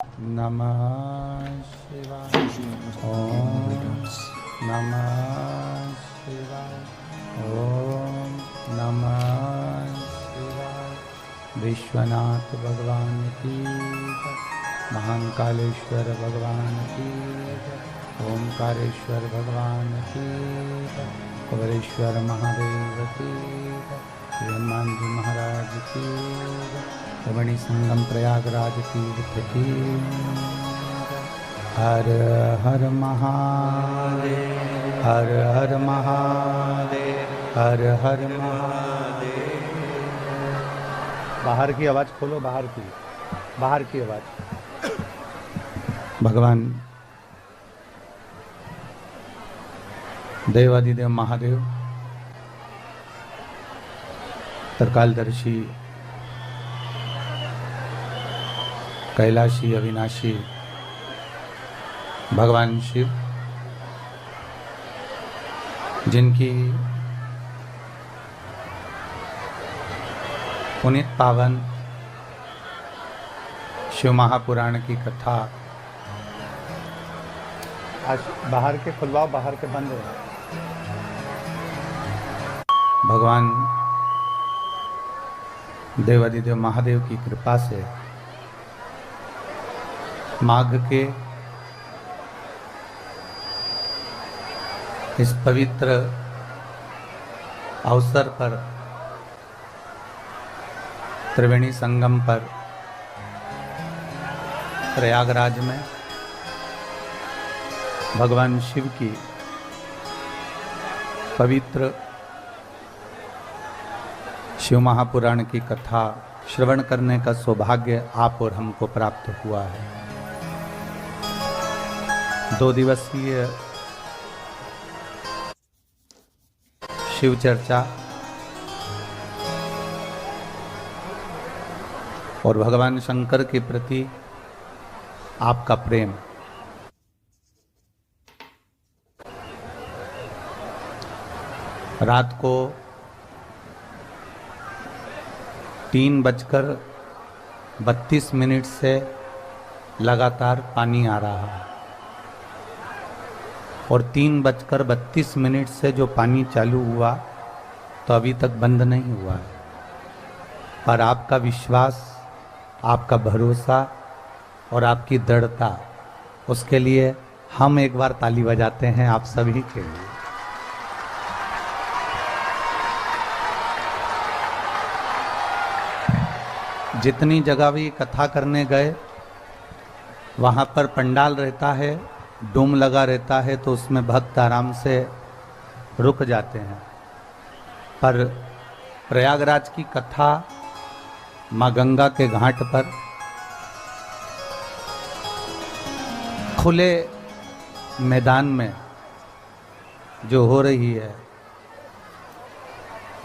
नमः शिवाय। ओम नमः शिवाय। ओम नमः शिवाय। विश्वनाथ भगवान की जय। महाकालेश्वर भगवान की जय। ओंकारेश्वर भगवान की जय। कुबेरेश्वर महादेव की जय। हनुमान जी महाराज की जय। त्रिवेणी संगम प्रयागराज तीर्थ की। हर हर महादेव। हर हर महादेव। हर हर महादेव। बाहर की आवाज खोलो, बाहर की आवाज। भगवान देवादिदेव महादेव त्रिकालदर्शी कैलाशी अविनाशी भगवान शिव, जिनकी पुनीत पावन शिव महापुराण की कथा। आज बाहर के खुलवाओ, बाहर के बंद है। भगवान देवादिदेव महादेव की कृपा से माघ के इस पवित्र अवसर पर त्रिवेणी संगम पर प्रयागराज में भगवान शिव की पवित्र शिव महापुराण की कथा श्रवण करने का सौभाग्य आप और हमको प्राप्त हुआ है। 2 दिवसीय शिव चर्चा और भगवान शंकर के प्रति आपका प्रेम, रात को 3:32 से लगातार पानी आ रहा है और 3:32 से जो पानी चालू हुआ तो अभी तक बंद नहीं हुआ है। पर आपका विश्वास, आपका भरोसा और आपकी दृढ़ता, उसके लिए हम एक बार ताली बजाते हैं आप सभी के लिए। जितनी जगह भी कथा करने गए वहाँ पर पंडाल रहता है, डूम लगा रहता है, तो उसमें भक्त आराम से रुक जाते हैं। पर प्रयागराज की कथा माँ गंगा के घाट पर खुले मैदान में जो हो रही है,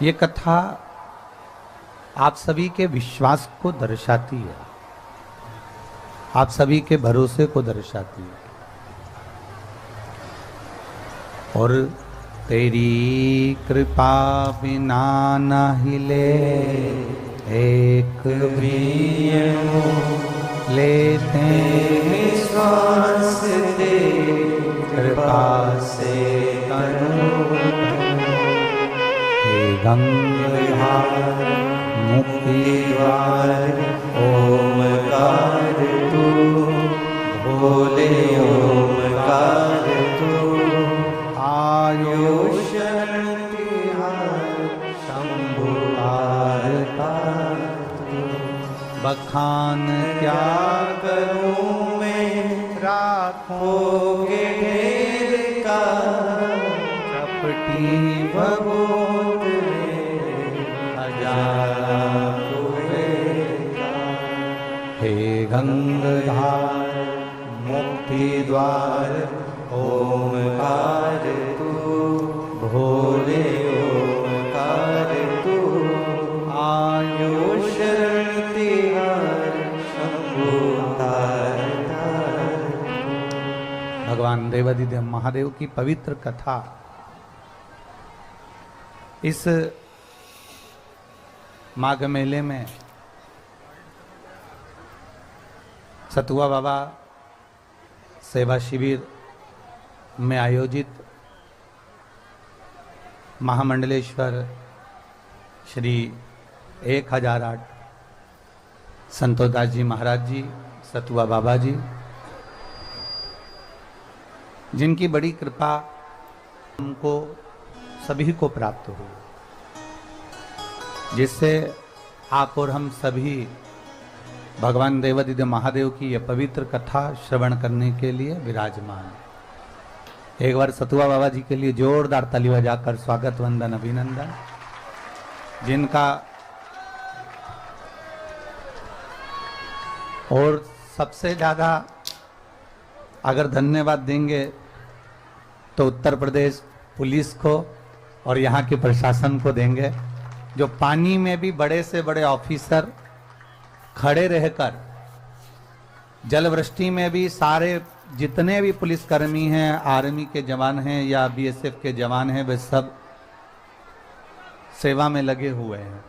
ये कथा आप सभी के विश्वास को दर्शाती है, आप सभी के भरोसे को दर्शाती है। और तेरी कृपा बिना न हिले एक भी लेते विश्वास तेरी कृपा से करो। हे गंगाधर मुक्ति द्वार ओमकार तू, भोले ओमकार तू। आयुष शंभु बखान क्या करूं मैं, राखोगे ढेर का चपटी भगोत हे गंगाधर मुक्ति द्वार ओमकार तू, भोले ओमकार तू। आयुष भगवान देवादिदेव महादेव की पवित्र कथा इस माघ मेले में सतुआ बाबा सेवा शिविर में आयोजित महामंडलेश्वर श्री 1008 संतोषदास जी महाराज जी, सतुआ बाबा जी, जिनकी बड़ी कृपा हमको सभी को प्राप्त हुई, जिससे आप और हम सभी भगवान देवादिदेव महादेव की यह पवित्र कथा श्रवण करने के लिए विराजमान। एक बार सतुआ बाबा जी के लिए जोरदार ताली बजाकर स्वागत वंदन अभिनंदन, जिनका और सबसे ज़्यादा अगर धन्यवाद देंगे तो उत्तर प्रदेश पुलिस को और यहाँ के प्रशासन को देंगे, जो पानी में भी बड़े से बड़े ऑफिसर खड़े रहकर, जलवृष्टि में भी सारे जितने भी पुलिसकर्मी हैं, आर्मी के जवान हैं या बीएसएफ के जवान हैं, वे सब सेवा में लगे हुए हैं।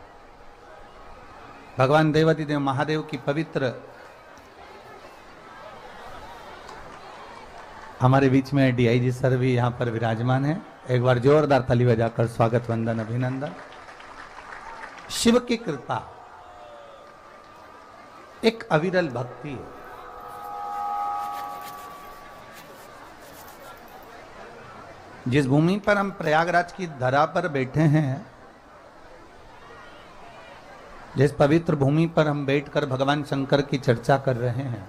भगवान देवादिदेव महादेव की पवित्र हमारे बीच में डीआईजी सर भी यहाँ पर विराजमान है। एक बार जोरदार ताली बजाकर स्वागत वंदन अभिनंदन। शिव की कृपा एक अविरल भक्ति है। जिस भूमि पर हम प्रयागराज की धरा पर बैठे हैं, जिस पवित्र भूमि पर हम बैठकर भगवान शंकर की चर्चा कर रहे हैं,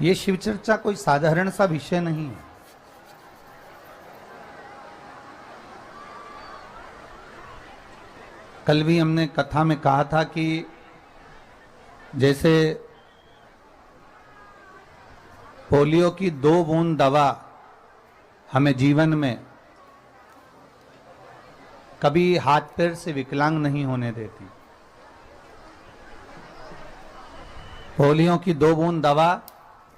ये शिव चर्चा कोई साधारण सा विषय नहीं है। कल भी हमने कथा में कहा था कि जैसे पोलियो की 2 बूंद दवा हमें जीवन में कभी हाथ पैर से विकलांग नहीं होने देती। पोलियो की 2 बूंद दवा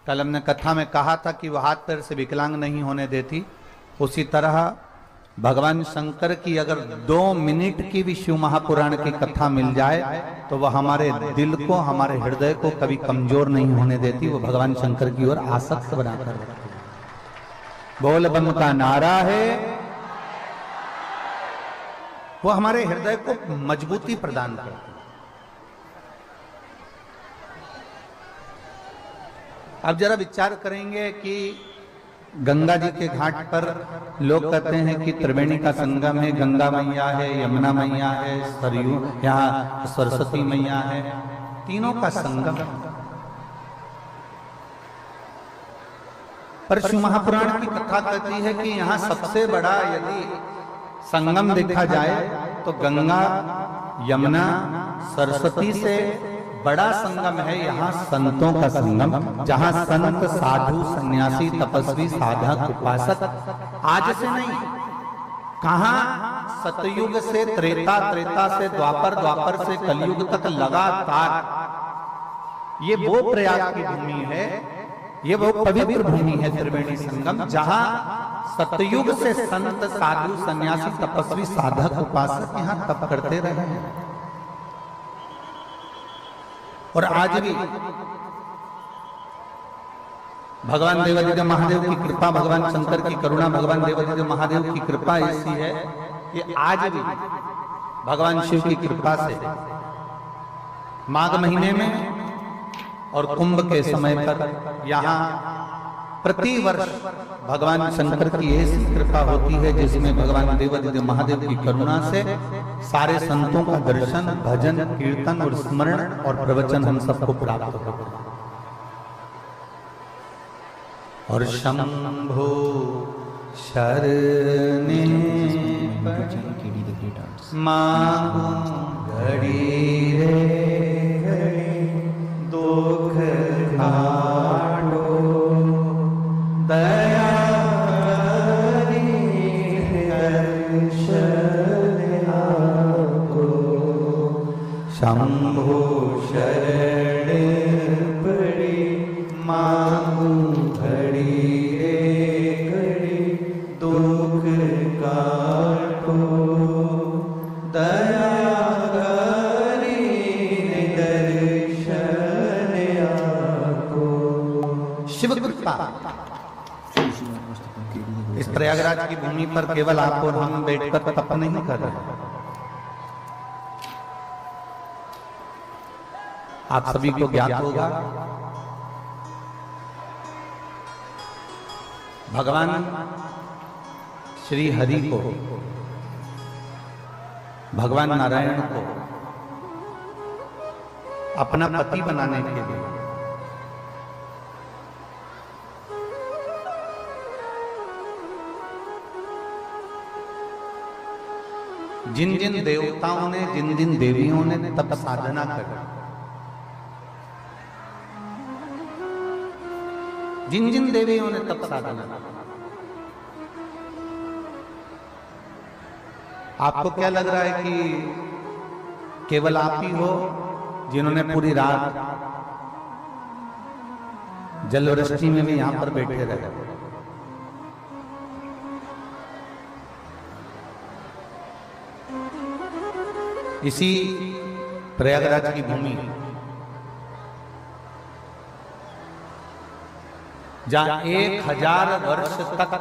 कल हमने कथा में कहा था कि वह हाथ पैर से विकलांग नहीं होने देती। उसी तरह भगवान शंकर की अगर 2 मिनट की भी शिव महापुराण की कथा मिल जाए तो वह हमारे दिल को, हमारे हृदय को कभी कमजोर नहीं होने देती। वो भगवान शंकर की ओर आसक्त बनाकर रखती है। बोल बम का नारा है, वो हमारे हृदय को मजबूती प्रदान करती है। अब जरा विचार करेंगे कि गंगा जी के घाट पर लोग कहते हैं कि त्रिवेणी का संगम है, गंगा मैया है, यमुना मैया है, सरयू, यहाँ सरस्वती मैया है, तीनों का संगम। पर शिव महापुराण की कथा कहती है कि यहाँ सबसे बड़ा यदि संगम देखा जाए तो गंगा, यमुना, सरस्वती से बड़ा संगम है यहाँ संतों का संगम, जहाँ संत, साधु, सन्यासी, तपस्वी, साधक, उपासक आज से नहीं, कहाँ सतयुग से त्रेता, त्रेता से द्वापर, द्वापर से कलयुग तक लगातार ये वो प्रयाग की भूमि है, ये वो पवित्र भूमि है त्रिवेणी संगम, जहाँ सतयुग से संत, साधु, सन्यासी, तपस्वी, साधक, उपासक यहाँ तप करते रहे हैं। और आज भी भगवान देवादिदेव महादेव की कृपा, भगवान शंकर की करुणा, भगवान देवादिदेव महादेव की कृपा ऐसी है कि आज भी भगवान शिव की कृपा से माघ महीने में और कुंभ के समय पर यहाँ प्रतिवर्ष भगवान शंकर की ऐसी कृपा होती है जिसमें भगवान देवादिदेव महादेव की करुणा से सारे संतों का दर्शन, भजन, कीर्तन और स्मरण और प्रवचन हम सबको प्राप्त होता है। और शंभो शरणे मांगू घड़ी रे घड़ी दुख काटो दया शंभो शरण पड़ी मांगू घड़ी रे घड़ी दुख काटो दया करी कृपा। इस प्रयागराज की भूमि पर केवल आप और हम बैठकर तप नहीं कर रहे, आप सभी को ज्ञात होगा भगवान श्री हरि को, भगवान नारायण को अपना पति बनाने के लिए जिन जिन देवताओं ने, जिन जिन देवियों ने तप साधना कर, जिन जिन देवियों ने तप साधना, आपको क्या लग रहा है कि केवल आप ही हो जिन्होंने पूरी रात जलवृष्टि में भी यहां पर बैठे रहे? इसी प्रयागराज की भूमि जहां 1000 वर्ष तक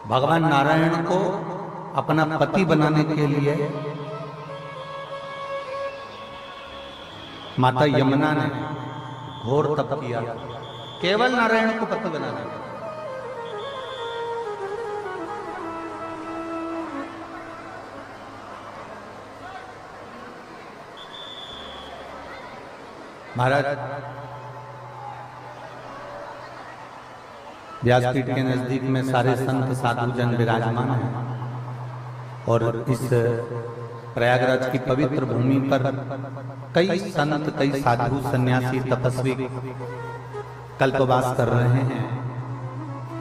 भगवान नारायण को अपना पति बनाने के लिए माता यमुना ने घोर तप किया, केवल नारायण को पति बनाने। महाराज व्यासपीठ के नजदीक में सारे संत साधु जन विराजमान हैं और इस प्रयागराज की पवित्र भूमि पर कई संत, कई साधु, सन्यासी, तपस्वी कल्पवास कर रहे हैं,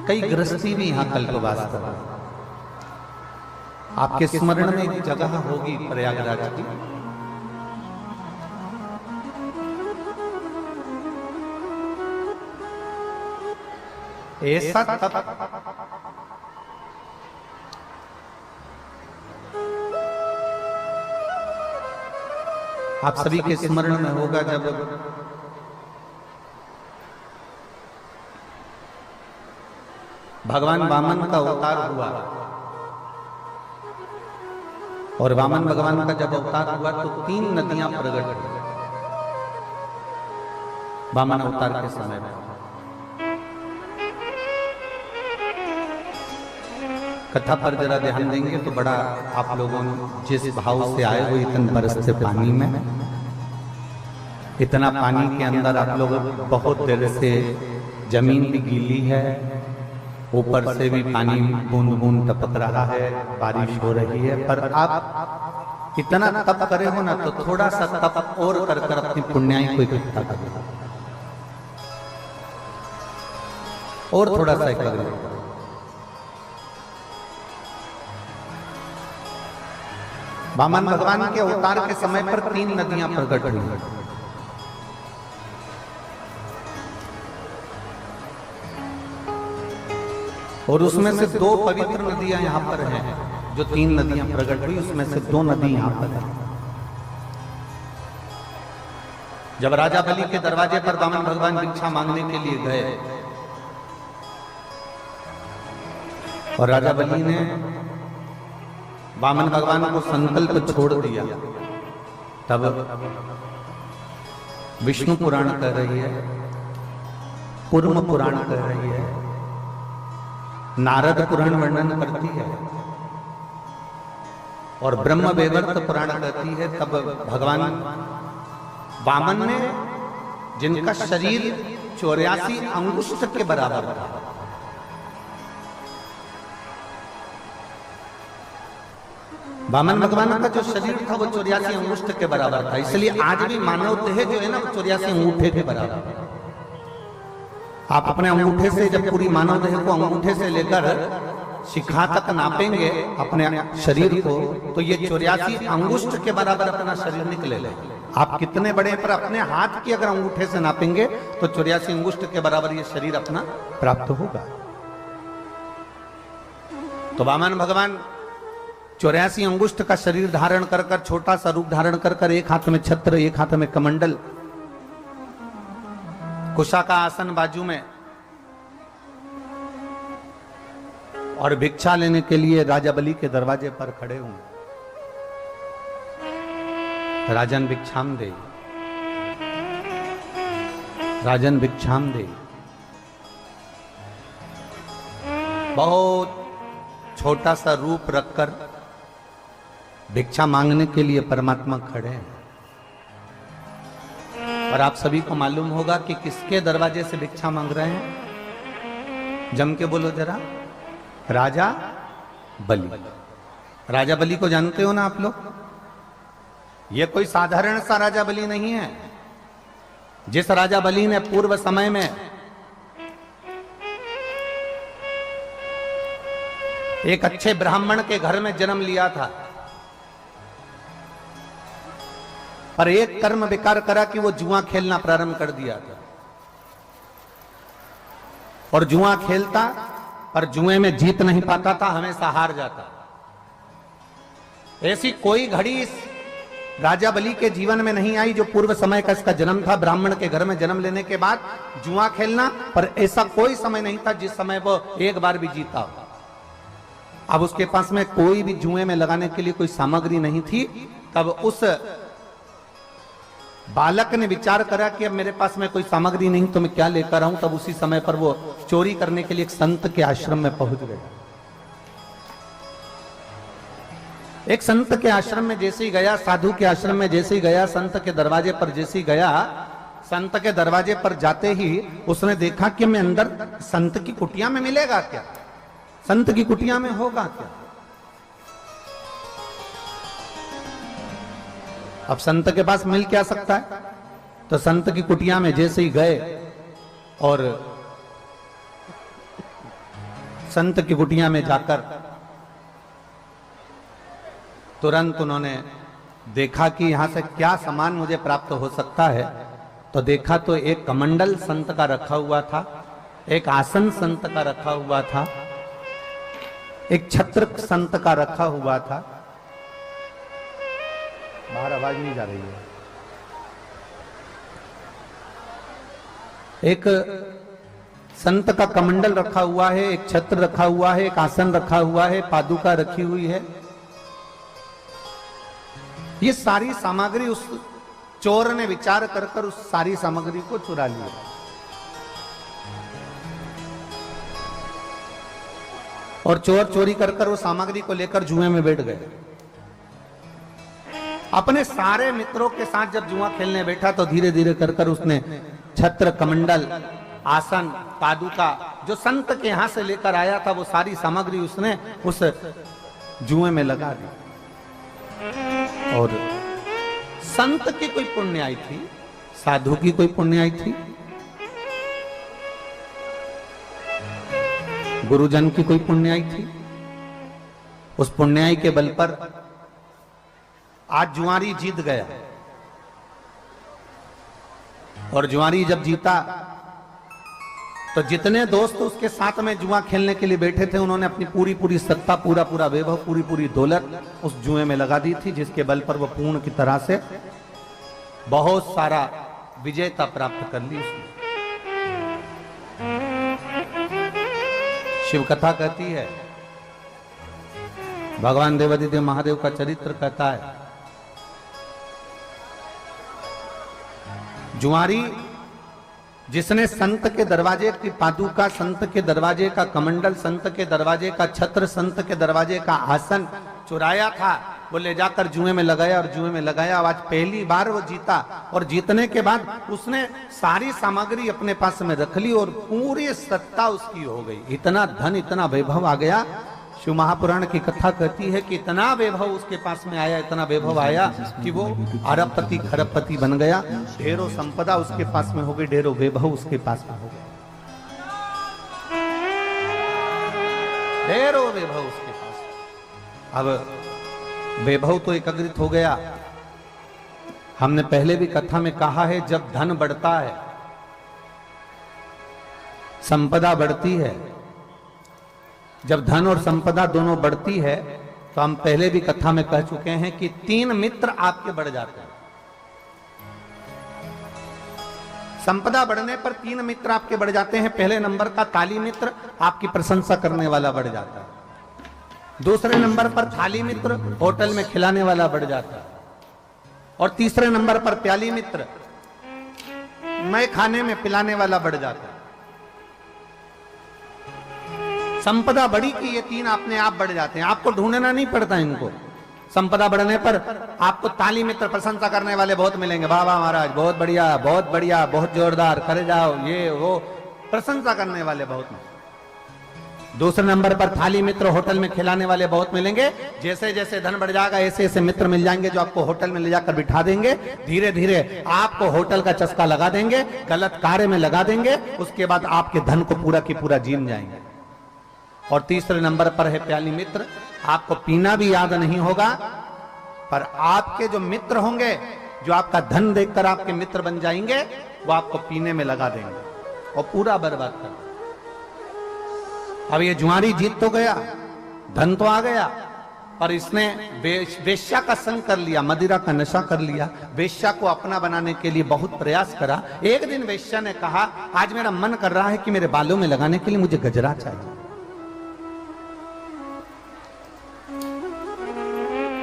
कई गृहस्थी भी यहाँ कल्पवास कर रहे हैं। आपके स्मरण में एक जगह होगी प्रयागराज की, ऐसा तप आप सभी के स्मरण में होगा जब भगवान वामन का अवतार हुआ, और वामन भगवान का जब अवतार हुआ तो 3 नदियां प्रकट हुई वामन अवतार के समय में। कथा पर जरा ध्यान देंगे तो बड़ा, आप लोगों जिस भाव से आए हो, इतने बरस से पानी में, इतना पानी के अंदर आप लोग बहुत देर से, जमीन भी गीली है, ऊपर से भी पानी बूंद बूंद टपक रहा है, बारिश हो रही है, पर आप इतना तप करे हो ना तो थोड़ा सा तप और कर कर अपनी पुण्याई को इकट्ठा करो और थोड़ा सा एकाग्र करो। वामन भगवान के अवतार के समय पर 3 नदियां प्रकट हुई, और उसमें से 2 पवित्र नदियां यहां पर हैं। जो 3 नदियां प्रकट हुई उसमें से 2 नदी यहां पर है। जब राजा बलि के दरवाजे पर वामन भगवान भिक्षा मांगने के लिए गए और राजा बलि ने वामन भगवान को संकल्प छोड़ दिया, तब विष्णु पुराण कह रही है, कूर्म पुराण कह रही है, नारद पुराण वर्णन करती है और ब्रह्म वैवर्त पुराण कहती है। तब भगवान वामन ने, जिनका शरीर 84 अंगुष्ठ के बराबर था, वामन भगवान का जो शरीर था वो 84 अंगुष्ठ के बराबर था, इसलिए आज भी मानव देह जो है ना वो 84 अंगूठे के बराबर है। आप अपने अंगूठे से जब पूरी मानव देह को अंगूठे से लेकर शिखा तक नापेंगे अपने शरीर को, तो ये 84 अंगुष्ठ के बराबर अपना शरीर निकलेगा। आप कितने बड़े, पर अपने हाथ की अगर अंगूठे से नापेंगे तो 84 अंगुष्ठ के बराबर ये शरीर अपना प्राप्त होगा। तो वामन भगवान 84 अंगुष्ठ का शरीर धारण कर कर, छोटा सा रूप धारण कर कर, एक हाथ में छत्र, एक हाथ में कमंडल, कुशा का आसन बाजू में, और भिक्षा लेने के लिए राजा बलि के दरवाजे पर खड़े हुए। राजन भिक्षाम दे, राजन भिक्षाम दे। बहुत छोटा सा रूप रखकर भिक्षा मांगने के लिए परमात्मा खड़े हैं। और आप सभी को मालूम होगा कि किसके दरवाजे से भिक्षा मांग रहे हैं? जम के बोलो जरा। राजा बलि। राजा बलि को जानते हो ना आप लोग? यह कोई साधारण सा राजा बलि नहीं है। जिस राजा बलि ने पूर्व समय में एक अच्छे ब्राह्मण के घर में जन्म लिया था, पर एक कर्म बेकार करा कि वो जुआ खेलना प्रारंभ कर दिया था। और जुआ खेलता, पर जुए में जीत नहीं पाता था, हमेशा हार जाता। ऐसी कोई घड़ी इस राजा बलि के जीवन में नहीं आई जो पूर्व समय का इसका जन्म था, ब्राह्मण के घर में जन्म लेने के बाद जुआ खेलना, पर ऐसा कोई समय नहीं था जिस समय वो एक बार भी जीता हो। अब उसके पास में कोई भी जुए में लगाने के लिए कोई सामग्री नहीं थी। तब उस बालक ने विचार करा कि अब मेरे पास में कोई सामग्री नहीं तो मैं क्या लेकर आऊं। तब उसी समय पर वो चोरी करने के लिए एक संत के आश्रम में पहुंच गया। एक संत के आश्रम में जैसे ही गया, साधु के आश्रम में जैसे ही गया, संत के दरवाजे पर जैसे ही गया, संत के दरवाजे पर जाते ही उसने देखा कि मैं अंदर संत की कुटिया में मिलेगा क्या, संत की कुटिया में होगा क्या। अब संत के पास मिल क्या सकता है? तो संत की कुटिया में जैसे ही गए और संत की कुटिया में जाकर तुरंत उन्होंने देखा कि यहां से क्या सामान मुझे प्राप्त हो सकता है। तो देखा तो एक कमंडल संत का रखा हुआ था, एक आसन संत का रखा हुआ था, एक छत्र संत का रखा हुआ था। बाहर आवाज नहीं जा रही है। एक संत का कमंडल रखा हुआ है, एक छत्र रखा हुआ है, एक आसन रखा हुआ है, पादुका रखी हुई है। ये सारी सामग्री उस चोर ने विचार कर कर उस सारी सामग्री को चुरा लिया। और चोर चोरी कर कर वो सामग्री को लेकर जुए में बैठ गए। अपने सारे मित्रों के साथ जब जुआ खेलने बैठा तो धीरे धीरे कर कर उसने छत्र, कमंडल, आसन, पादुका जो संत के यहां से लेकर आया था वो सारी सामग्री उसने उस जुए में लगा दी। और संत की कोई पुण्याई थी, साधु की कोई पुण्याई थी, गुरुजन की कोई पुण्याई थी। उस पुण्याई के बल पर आज जुआरी जीत गया। और जुआरी जब जीता तो जितने दोस्त उसके साथ में जुआ खेलने के लिए बैठे थे उन्होंने अपनी पूरी पूरी सत्ता, पूरा पूरा वैभव, पूरी पूरी दौलत उस जुए में लगा दी थी, जिसके बल पर वो पूर्ण की तरह से बहुत सारा विजेता प्राप्त कर ली उसने। शिव कथा कहती है, भगवान देवादिदेव महादेव का चरित्र कहता है, जुआरी जिसने संत के दरवाजे की पादुका, संत के दरवाजे का कमंडल, संत के दरवाजे का छत्र, संत के दरवाजे का आसन चुराया था, वो ले जाकर जुए में लगाया और जुए में लगाया। आज पहली बार वो जीता और जीतने के बाद उसने सारी सामग्री अपने पास में रख ली और पूरी सत्ता उसकी हो गई। इतना धन, इतना वैभव आ गया। शिव महापुराण की कथा कहती है कि इतना वैभव उसके पास में आया, इतना वैभव आया कि वो अरबपति खरबपति बन गया। ढेरों संपदा उसके पास में हो गई, ढेरों वैभव उसके पास में हो गया, ढेरों वैभव उसके पास। अब वैभव तो एकत्रित हो गया। हमने पहले भी कथा में कहा है, जब धन बढ़ता है, संपदा बढ़ती है, जब धन और संपदा दोनों बढ़ती है तो हम पहले भी कथा में कह चुके हैं कि 3 मित्र आपके बढ़ जाते हैं। संपदा बढ़ने पर 3 मित्र आपके बढ़ जाते हैं। पहले नंबर का ताली मित्र, आपकी प्रशंसा करने वाला बढ़ जाता है। दूसरे नंबर पर थाली मित्र, होटल में खिलाने वाला बढ़ जाता है। और तीसरे नंबर पर प्याली मित्र, मैं खाने में पिलाने वाला बढ़ जाता है। संपदा बढ़ी कि ये 3 अपने आप बढ़ जाते हैं, आपको ढूंढना नहीं पड़ता इनको। संपदा बढ़ने पर आपको ताली मित्र, प्रशंसा करने वाले बहुत मिलेंगे। वाह वाह महाराज, बहुत बढ़िया, बहुत बढ़िया, बहुत जोरदार, करे जाओ, ये वो, प्रशंसा करने वाले बहुत मिलेंगे। दूसरे नंबर पर थाली मित्र, होटल में खिलाने वाले बहुत मिलेंगे। जैसे जैसे धन बढ़ जाएगा ऐसे ऐसे मित्र मिल जाएंगे जो आपको होटल में ले जाकर बिठा देंगे। धीरे धीरे आपको होटल का चस्का लगा देंगे, गलत कार्य में लगा देंगे, उसके बाद आपके धन को पूरा की पूरा जीन जाएंगे। और तीसरे नंबर पर है प्याली मित्र, आपको पीना भी याद नहीं होगा, पर आपके जो मित्र होंगे, जो आपका धन देखकर आपके मित्र बन जाएंगे, वो आपको पीने में लगा देंगे और पूरा बर्बाद कर देंगे। अब ये जुआरी जीत तो गया, धन तो आ गया, पर इसने वेश्या का संग कर लिया, मदिरा का नशा कर लिया। वेश्या को अपना बनाने के लिए बहुत प्रयास करा। एक दिन वेश्या ने कहा, आज मेरा मन कर रहा है कि मेरे बालों में लगाने के लिए मुझे गजरा चाहिए,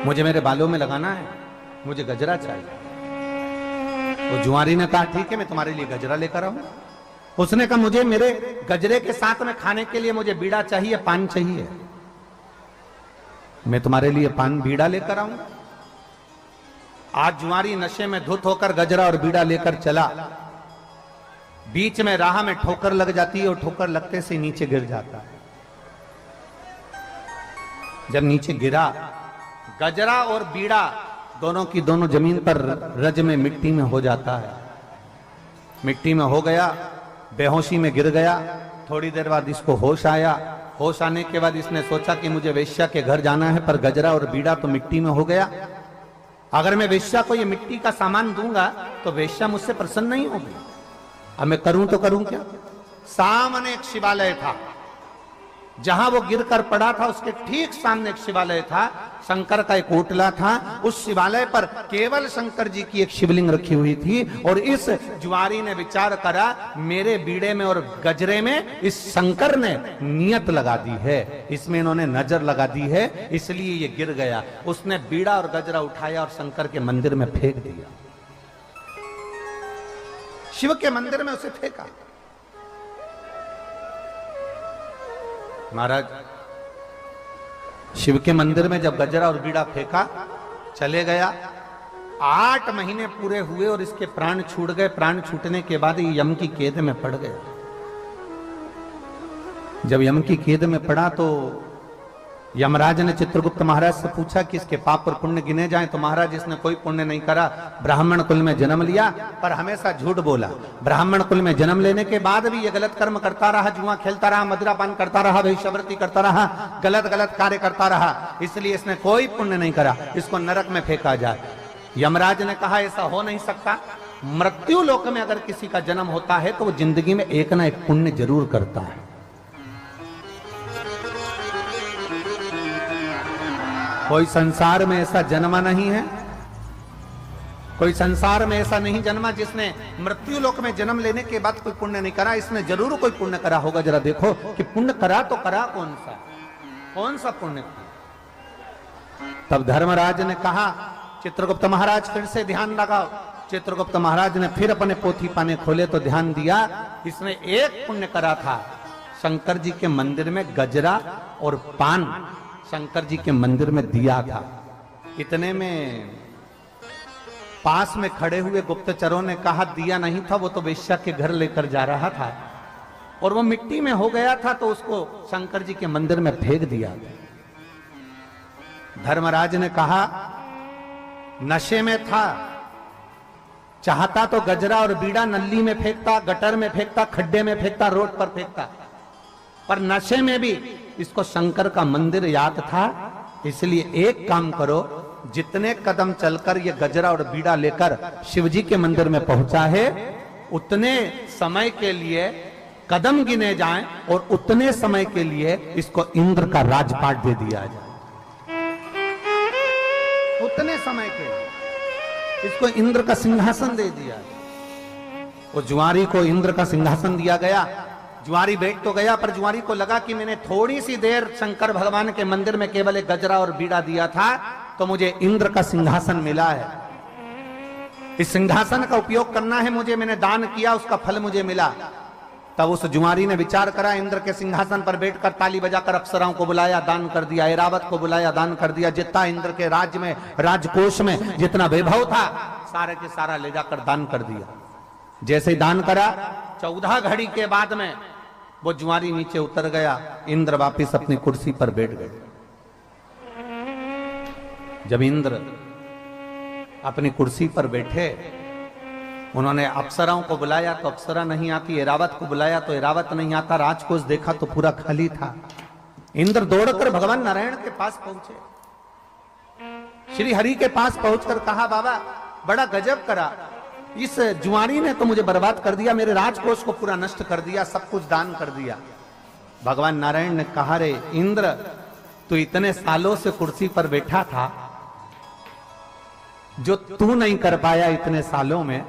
मुझे मेरे बालों में लगाना है, मुझे गजरा चाहिए। तो जुआरी ने कहा, ठीक है, मैं तुम्हारे लिए गजरा लेकर आऊंगा। उसने कहा, मुझे मेरे गजरे के साथ में खाने के लिए मुझे बीड़ा चाहिए, पान चाहिए, मैं तुम्हारे लिए पान बीड़ा लेकर आऊंगा। आज जुआरी नशे में धुत होकर गजरा और बीड़ा लेकर चला। बीच में राह में ठोकर लग जाती है और ठोकर लगते से नीचे गिर जाता है। जब नीचे गिरा, गजरा और बीड़ा दोनों की दोनों जमीन पर रज में मिट्टी में हो जाता है। मिट्टी में हो गया, बेहोशी में गिर गया। थोड़ी देर बाद इसको होश आया। होश आने के बाद इसने सोचा कि मुझे वेश्या के घर जाना है, पर गजरा और बीड़ा तो मिट्टी में हो गया। अगर मैं वेश्या को ये मिट्टी का सामान दूंगा तो वेश्या मुझसे प्रसन्न नहीं होगी। अब मैं करूं तो करूं क्या? सामने एक शिवालय था, जहां वो गिरकर पड़ा था उसके ठीक सामने एक शिवालय था, शंकर का एक ओटला था। उस शिवालय पर केवल शंकर जी की एक शिवलिंग रखी हुई थी। और इस जुआरी ने विचार करा, मेरे बीड़े में और गजरे में इस शंकर ने नियत लगा दी है, इसमें इन्होंने नजर लगा दी है, इसलिए ये गिर गया। उसने बीड़ा और गजरा उठाया और शंकर के मंदिर में फेंक दिया। शिव के मंदिर में उसे फेंका। महाराज, शिव के मंदिर में जब गजरा और बीड़ा फेंका, चले गया। 8 महीने पूरे हुए और इसके प्राण छूट गए। प्राण छूटने के बाद ये यम की कैद में पड़ गया। जब यम की कैद में पड़ा तो यमराज ने चित्रगुप्त महाराज से पूछा कि इसके पाप और पुण्य गिने जाएं। तो महाराज, इसने कोई पुण्य नहीं करा, ब्राह्मण कुल में जन्म लिया पर हमेशा झूठ बोला। ब्राह्मण कुल में जन्म लेने के बाद भी ये गलत कर्म करता रहा, जुआ खेलता रहा, मदिरापान करता रहा, वेश्यावृत्ति करता रहा, गलत गलत कार्य करता रहा, इसलिए इसने कोई पुण्य नहीं करा, इसको नरक में फेंका जाए। यमराज ने कहा, ऐसा हो नहीं सकता। मृत्यु लोक में अगर किसी का जन्म होता है तो वो जिंदगी में एक ना एक पुण्य जरूर करता है। कोई संसार में ऐसा जन्मा नहीं है, कोई संसार में ऐसा नहीं जन्मा जिसने मृत्यु लोक में जन्म लेने के बाद कोई पुण्य नहीं करा। इसने जरूर कोई पुण्य करा होगा। जरा देखो कि पुण्य करा तो करा कौन सा पुण्य। तब धर्मराज ने कहा, चित्रगुप्त महाराज फिर से ध्यान लगाओ। चित्रगुप्त महाराज ने फिर अपने पोथी पाने खोले तो ध्यान दिया, इसने एक पुण्य करा था, शंकर जी के मंदिर में गजरा और पान शंकर जी के मंदिर में दिया था। इतने में पास में खड़े हुए गुप्तचरों ने कहा, दिया नहीं था, वो तो वेश्या के घर लेकर जा रहा था और वो मिट्टी में हो गया था, तो उसको शंकर जी के मंदिर में फेंक दिया। धर्मराज ने कहा, नशे में था, चाहता तो गजरा और बीड़ा नल्ली में फेंकता, गटर में फेंकता, खड्डे में फेंकता, रोड पर फेंकता, पर नशे में भी इसको शंकर का मंदिर याद था। इसलिए एक काम करो, जितने कदम चलकर ये गजरा और बीड़ा लेकर शिवजी के मंदिर में पहुंचा है, उतने समय के लिए कदम गिने जाएं और उतने समय के लिए इसको इंद्र का राजपाट दे दिया जाए। उतने समय के लिए इसको इंद्र का सिंहासन दे दिया। वो जुआरी को इंद्र का सिंहासन दिया गया। जुआरी बैठ तो गया, पर जुआरी को लगा कि मैंने थोड़ी सी देर शंकर भगवान के मंदिर में केवल एक गजरा और बीड़ा दिया था, तो मुझे इंद्र का सिंहासन मिला है। इस सिंहासन का उपयोग करना है मुझे, मैंने दान किया, उसका फल मुझे मिला। तब उस जुआरी ने विचार करा, इंद्र के सिंहासन पर बैठकर ताली बजाकर अप्सराओं को बुलाया, दान कर दिया। ऐरावत को बुलाया, दान कर दिया। जितना इंद्र के राज्य में, राजकोष में जितना वैभव था, सारे के सारा ले जाकर दान कर दिया। जैसे ही दान करा, 14 घड़ी के बाद में वो जुआरी नीचे उतर गया। इंद्र वापिस अपनी कुर्सी पर बैठ गए। जब इंद्र अपनी कुर्सी पर बैठे, उन्होंने अप्सराओं को बुलाया तो अप्सरा नहीं आती, ऐरावत को बुलाया तो ऐरावत नहीं आता, राजकोष देखा तो पूरा खाली था। इंद्र दौड़कर भगवान नारायण के पास पहुंचे। श्री हरि के पास पहुंचकर कहा, बाबा बड़ा गजब करा, इस जुआरी ने तो मुझे बर्बाद कर दिया, मेरे राजकोष को पूरा नष्ट कर दिया, सब कुछ दान कर दिया। भगवान नारायण ने कहा, रे इंद्र, तू इतने सालों से कुर्सी पर बैठा था, जो तू नहीं कर पाया इतने सालों में,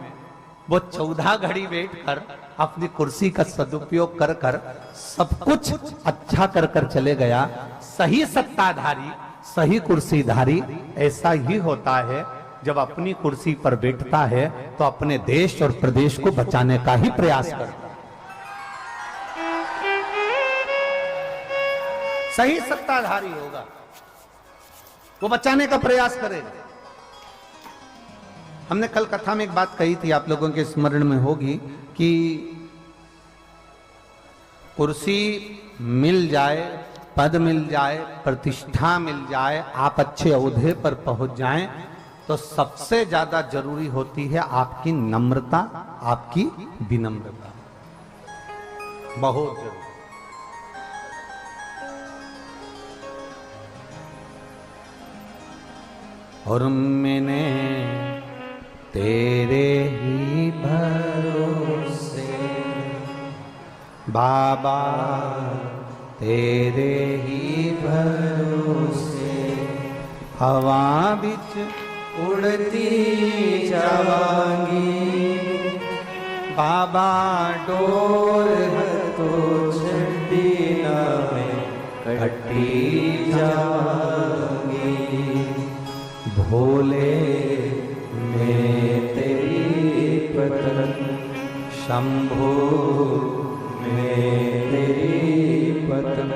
वो 14 घड़ी बैठकर अपनी कुर्सी का सदुपयोग कर कर सब कुछ अच्छा कर कर चले गया। सही सत्ताधारी, सही कुर्सीधारी ऐसा ही होता है, जब अपनी कुर्सी पर बैठता है तो अपने देश और प्रदेश को बचाने का ही प्रयास करता है। सही सत्ताधारी होगा, वो बचाने का प्रयास करेगा। हमने कल कथा में एक बात कही थी, आप लोगों के स्मरण में होगी, कि कुर्सी मिल जाए, पद मिल जाए, प्रतिष्ठा मिल जाए, आप अच्छे ओहदे पर पहुंच जाएं, तो सबसे ज्यादा जरूरी होती है आपकी नम्रता, आपकी विनम्रता, बहुत जरूरी। और मैंने तेरे ही भरोसे बाबा, तेरे ही भरोसे हवा बिच उड़ती जावांगी। बाबा डोर तो छड़ी ना में कटी जावांगी। भोले मैं तेरी पतन, शंभो मैं तेरी पतन,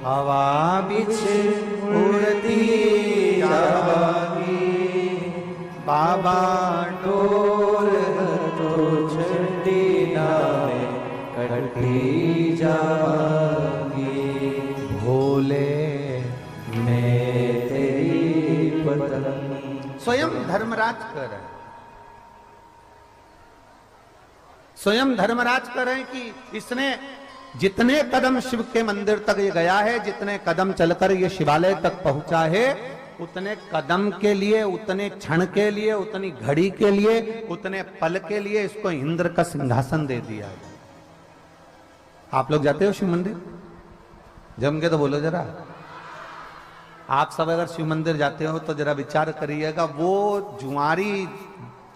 हवा बिच उड़ती जावांगी। बाबा डोर तो छड़ी ना में कटी जावांगी। भोले मैं तेरी पतन। स्वयं धर्मराज कर रहे हैं, स्वयं धर्मराज कर रहे हैं कि इसने जितने कदम शिव के मंदिर तक ये गया है, जितने कदम चलकर ये शिवालय तक पहुंचा है, उतने कदम के लिए, उतने क्षण के लिए, उतनी घड़ी के लिए, उतने पल के लिए इसको इंद्र का सिंहासन दे दिया है। आप लोग जाते हो शिव मंदिर? जम के तो बोलो जरा। आप सब अगर शिव मंदिर जाते हो तो जरा विचार करिएगा, वो जुआरी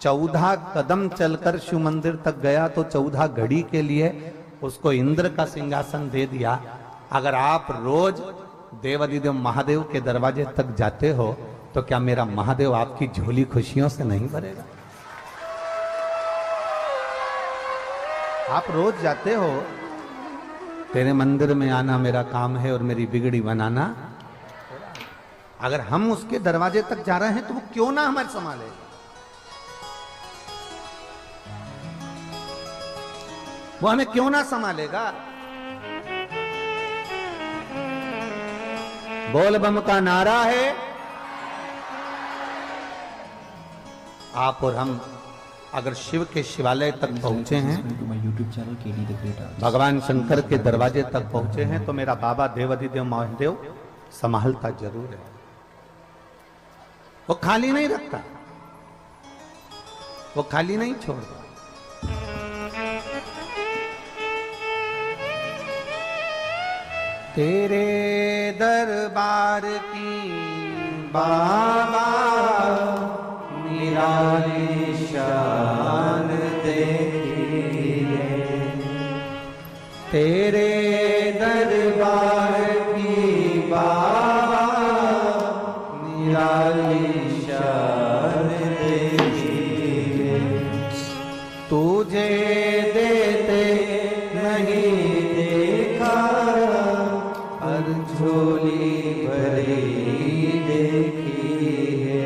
14 कदम चलकर शिव मंदिर तक गया तो 14 घड़ी के लिए उसको इंद्र का सिंहासन दे दिया। अगर आप रोज देवाधिदेव महादेव के दरवाजे तक जाते हो तो क्या मेरा महादेव आपकी झोली खुशियों से नहीं भरेगा? आप रोज जाते हो, तेरे मंदिर में आना मेरा काम है और मेरी बिगड़ी बनाना। अगर हम उसके दरवाजे तक जा रहे हैं तो वो क्यों ना हमारे संभाले? वो हमें क्यों ना संभालेगा? बोल बम का नारा है। आप और हम अगर शिव के शिवालय तक पहुंचे हैं, भगवान शंकर के दरवाजे तक पहुंचे हैं, तो मेरा बाबा देवाधिदेव महादेव संभालता जरूर है। वो खाली नहीं रखता, वो खाली नहीं छोड़ता। तेरे दरबार की बाबा निराली शान देखी, तेरे दरबार की बाबा निराली शान देखी है, तुझे देते नहीं देखा, हर झोली भरी देखी है,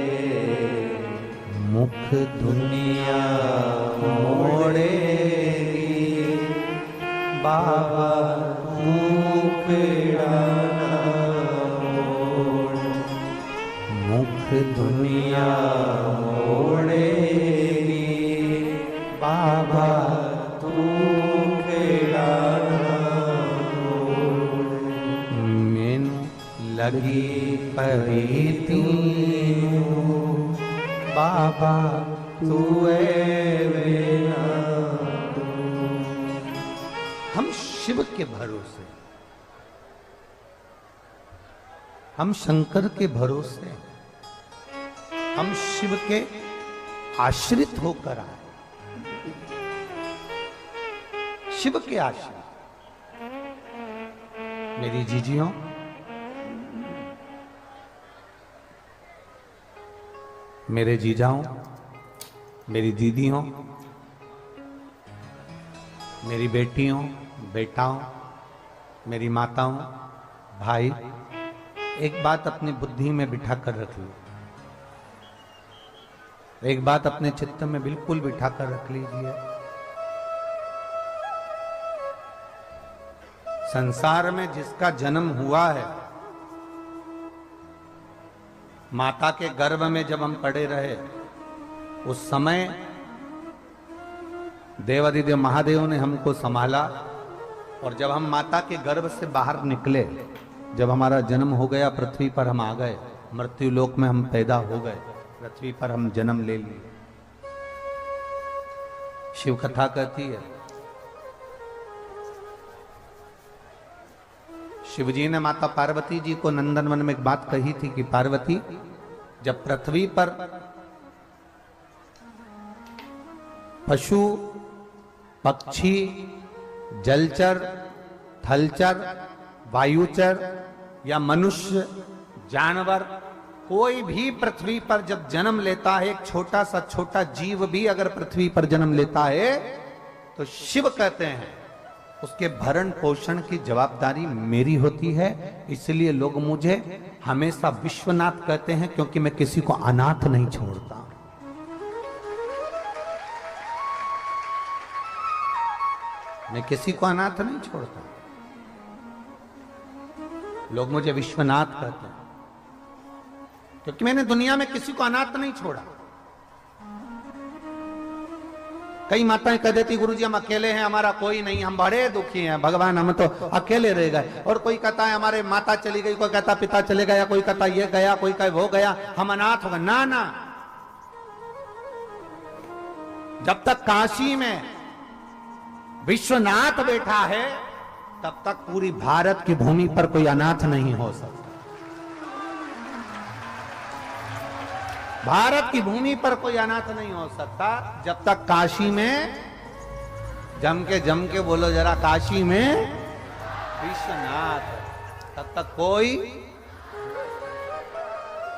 मुख दुनिया मोड़ेगी बाबा मुखड़ा मोड़, मुख दुनिया मोड़ेगी बाबा तू खेड़ा मोड़, मैनू लगी परीती बाबा तू वेना। हम शिव के भरोसे, हम शंकर के भरोसे, हम शिव के आश्रित होकर आए, शिव के आश्रित। मेरी जीजियों, मेरे जीजाओं, मेरी दीदियों, मेरी बेटियों, बेटाओं, मेरी माताओं, भाई, एक बात अपनी बुद्धि में बिठा कर रख लो, एक बात अपने चित्त में बिल्कुल बिठा कर रख लीजिए। संसार में जिसका जन्म हुआ है, माता के गर्भ में जब हम पड़े रहे, उस समय देवादिदेव महादेव ने हमको संभाला, और जब हम माता के गर्भ से बाहर निकले, जब हमारा जन्म हो गया, पृथ्वी पर हम आ गए, मृत्यु लोक में हम पैदा हो गए, पृथ्वी पर हम जन्म ले लिए। शिव कथा कहती है, शिवजी ने माता पार्वती जी को नंदनवन में एक बात कही थी कि पार्वती, जब पृथ्वी पर पशु, पक्षी, जलचर, थलचर, वायुचर या मनुष्य, जानवर, कोई भी पृथ्वी पर जब जन्म लेता है, एक छोटा सा छोटा जीव भी अगर पृथ्वी पर जन्म लेता है, तो शिव कहते हैं उसके भरण पोषण की जवाबदारी मेरी होती है। इसलिए लोग मुझे हमेशा विश्वनाथ कहते हैं, क्योंकि मैं किसी को अनाथ नहीं छोड़ता। मैं किसी को अनाथ नहीं छोड़ता। लोग मुझे विश्वनाथ कहते हैं, क्योंकि मैंने दुनिया में किसी को अनाथ नहीं छोड़ा। कई माताएं कह देती, गुरुजी हम अकेले हैं, हमारा कोई नहीं, हम बड़े दुखी हैं, भगवान हम तो अकेले रह गए। और कोई कहता है हमारे माता चली गई, कोई कहता पिता चले गया, कोई कहता ये गया, कोई कहे वो गया, हम अनाथ हो गए। ना ना, जब तक काशी में विश्वनाथ बैठा है, तब तक पूरी भारत की भूमि पर कोई अनाथ नहीं हो सकता। भारत की भूमि पर कोई अनाथ नहीं हो सकता जब तक काशी में, जम के बोलो जरा, काशी में विश्वनाथ, तब तक कोई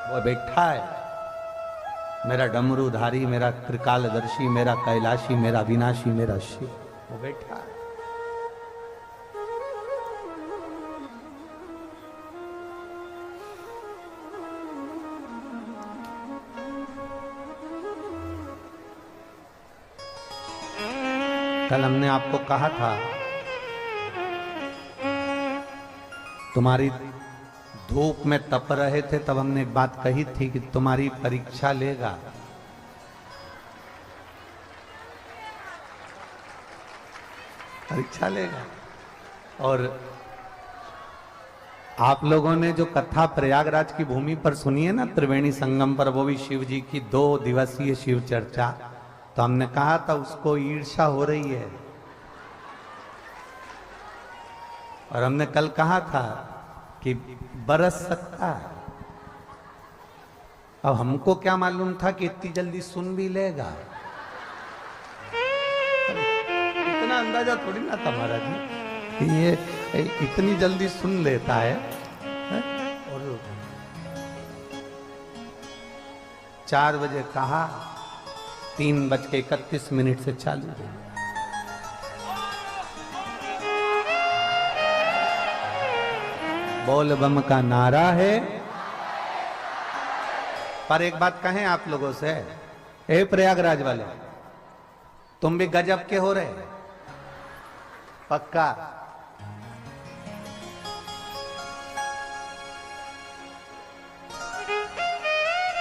वो बैठा है। मेरा डमरूधारी, मेरा त्रिकालदर्शी, मेरा कैलाशी, मेरा विनाशी, मेरा शिव, वो बैठा है। कल हमने आपको कहा था, तुम्हारी धूप में तप रहे थे, तब हमने एक बात कही थी कि तुम्हारी परीक्षा लेगा। परीक्षा लेगा। और आप लोगों ने जो कथा प्रयागराज की भूमि पर सुनी है ना, त्रिवेणी संगम पर, वो भी शिव जी की 2 दिवसीय शिव चर्चा, तो हमने कहा था उसको ईर्ष्या हो रही है। और हमने कल कहा था कि बरस सकता है। अब हमको क्या मालूम था कि इतनी जल्दी सुन भी लेगा। इतना अंदाजा थोड़ी ना था महाराज जी। ये इतनी जल्दी सुन लेता है, और 4 बजे कहा, 3:31 से चालू। बोल बम का नारा है। पर एक बात कहें आप लोगों से, ए प्रयागराज वाले, तुम भी गजब के हो रहे, पक्का?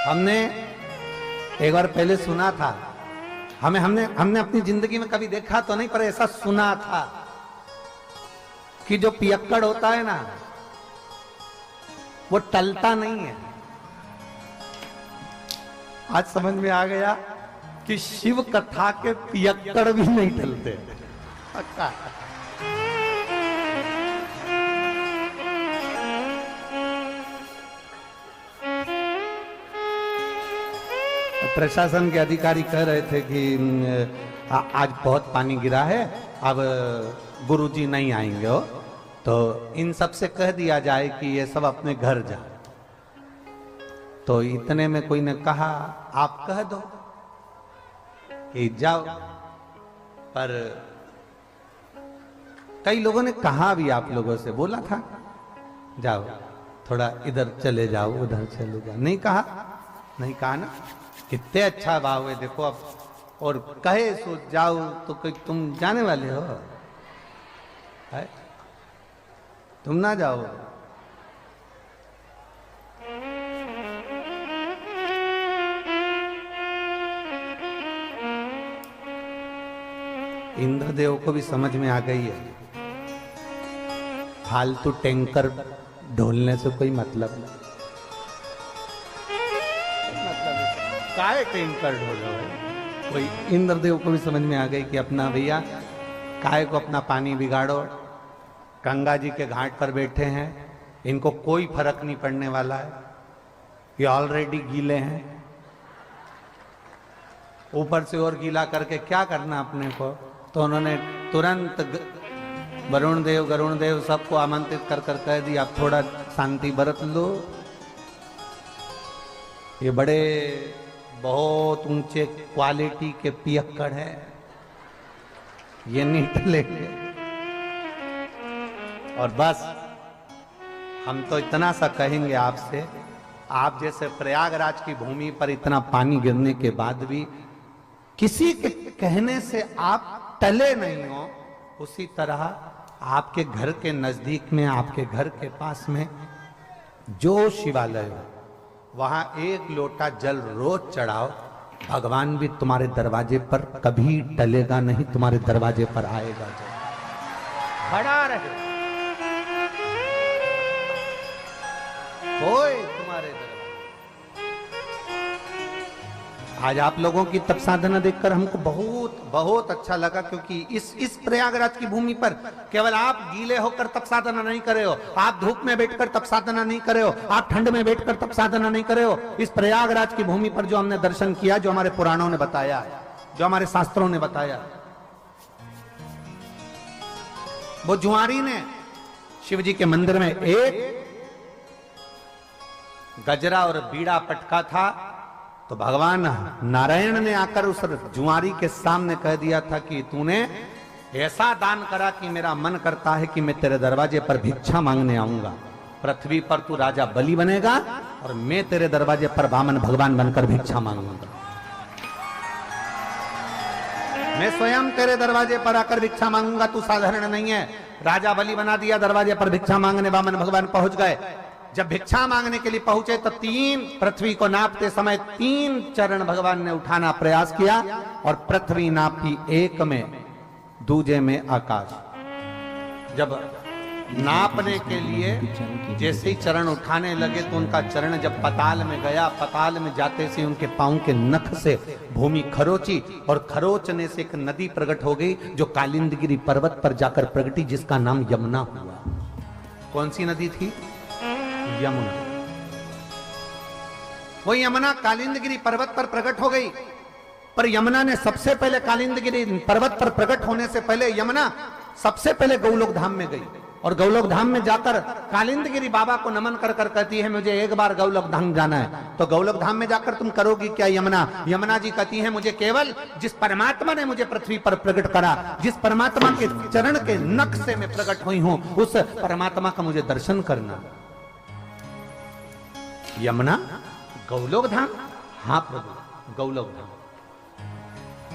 हमने एक बार पहले सुना था, हमने अपनी जिंदगी में कभी देखा तो नहीं, पर ऐसा सुना था कि जो पियक्कड़ होता है ना, वो टलता नहीं है। आज समझ में आ गया कि शिव कथा के पियक्कड़ भी नहीं टलते। पक्का। प्रशासन के अधिकारी कह रहे थे कि आज बहुत पानी गिरा है, अब गुरुजी नहीं आएंगे हो, तो इन सब से कह दिया जाए कि ये सब अपने घर जाए। तो इतने में कोई ने कहा, आप कह दो कि जाओ। पर कई लोगों ने कहा भी, आप लोगों से बोला था जाओ थोड़ा इधर चले जाओ, उधर चले जाओ, नहीं कहा ना। कितने अच्छा भाव है देखो अब, और कहे सो जाओ तो कोई तुम जाने वाले हो है? तुम ना जाओ। इंद्रदेव को भी समझ में आ गई है, फालतू टैंकर ढोलने से कोई मतलब नहीं। काहे टैंकर ढोलो है? कोई इंद्रदेव को भी समझ में आ गई कि अपना भैया काहे को अपना पानी बिगाड़ो। गंगा जी के घाट पर बैठे हैं, इनको कोई फर्क नहीं पड़ने वाला है, ये ऑलरेडी गीले हैं, ऊपर से और गीला करके क्या करना अपने को। तो उन्होंने तुरंत वरुण देव सबको आमंत्रित कर कह दिया, आप थोड़ा शांति बरत लो, ये बड़े बहुत ऊंचे क्वालिटी के पियक्कड़ है, ये नहीं टलेंगे। और बस हम तो इतना सा कहेंगे आपसे, आप जैसे प्रयागराज की भूमि पर इतना पानी गिरने के बाद भी किसी के कहने से आप टले नहीं हो, उसी तरह आपके घर के नजदीक में, आपके घर के पास में जो शिवालय हो, वहां 1 लोटा जल रोज चढ़ाओ, भगवान भी तुम्हारे दरवाजे पर कभी टलेगा नहीं, तुम्हारे दरवाजे पर आएगा, खड़ा रहे कोई तुम्हारे दरवाजे। आज आप लोगों की तप साधना देखकर हमको बहुत बहुत अच्छा लगा, क्योंकि इस प्रयागराज की भूमि पर केवल आप गीले होकर तप साधना नहीं करे हो, आप धूप में बैठकर तप साधना नहीं करे हो, आप ठंड में बैठकर तप साधना नहीं करे हो। इस प्रयागराज की भूमि पर जो हमने दर्शन किया, जो हमारे पुराणों ने बताया, जो हमारे शास्त्रों ने बताया, वो जुआरी ने शिव जी के मंदिर में एक गजरा और बीड़ा पटका था, तो भगवान नारायण ने आकर उस जुआरी के सामने कह दिया था कि तूने ऐसा दान करा कि मेरा मन करता है कि मैं तेरे दरवाजे पर भिक्षा मांगने आऊंगा। पृथ्वी पर तू राजा बलि बनेगा और मैं तेरे दरवाजे पर वामन भगवान बनकर भिक्षा मांगूंगा। मैं स्वयं तेरे दरवाजे पर आकर भिक्षा मांगूंगा, तू साधारण नहीं है। राजा बलि बना दिया, दरवाजे पर भिक्षा मांगने वामन भगवान पहुंच गए। जब भिक्षा मांगने के लिए पहुंचे तो 3 पृथ्वी को नापते समय 3 चरण भगवान ने उठाना प्रयास किया, और पृथ्वी नापी 1 में, दूजे में आकाश। जब नापने के लिए जैसे ही चरण उठाने लगे तो उनका चरण जब पताल में गया, पताल में जाते से उनके पांव के नख से भूमि खरोची, और खरोचने से एक नदी प्रकट हो गई, जो कालिंदगिरी पर्वत पर जाकर प्रगटी, जिसका नाम यमुना हुआ। कौन सी नदी थी? यमुना। वो यमुना कालिंदगिरी पर्वत पर प्रकट हो गई, पर यमुना ने सबसे पहले कालिंदगिरी पर्वत पर प्रकट होने से पहले यमुना सबसे पहले गौलोक धाम में गई और गौलोक धाम में जाकर कालिंद गिरी बाबा को नमन कर कर कहती है मुझे एक बार गौलोक धाम जाना है। तो गौलोक धाम में जाकर तुम करोगी क्या यमुना? यमुना जी कहती है मुझे केवल जिस परमात्मा ने मुझे पृथ्वी पर प्रकट करा, जिस परमात्मा के चरण के नख से मैं प्रकट हुई हूं, उस परमात्मा का मुझे दर्शन करना। यमुना गौलोक धाम? हाँ प्रभु गौलोक धाम।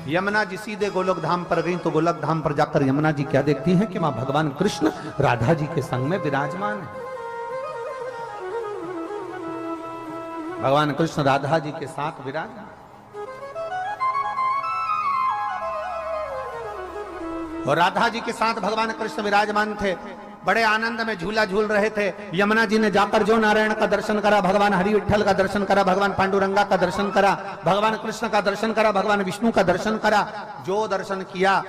यमुना जी सीधे गोलोक धाम पर गई तो गोलोक धाम पर जाकर यमुना जी क्या देखती हैं कि वहां भगवान कृष्ण राधा जी के संग में विराजमान है। भगवान कृष्ण राधा जी के साथ विराजमान, और राधा जी के साथ भगवान कृष्ण विराजमान थे, बड़े आनंद में झूला झूल रहे थे। यमुना जी ने जाकर जो नारायण का दर्शन करा, भगवान हरि विठल का दर्शन करा, भगवान पांडुरंगा का दर्शन करा, भगवान कृष्ण का दर्शन करा, भगवान विष्णु का दर्शन करा, जो दर्शन किया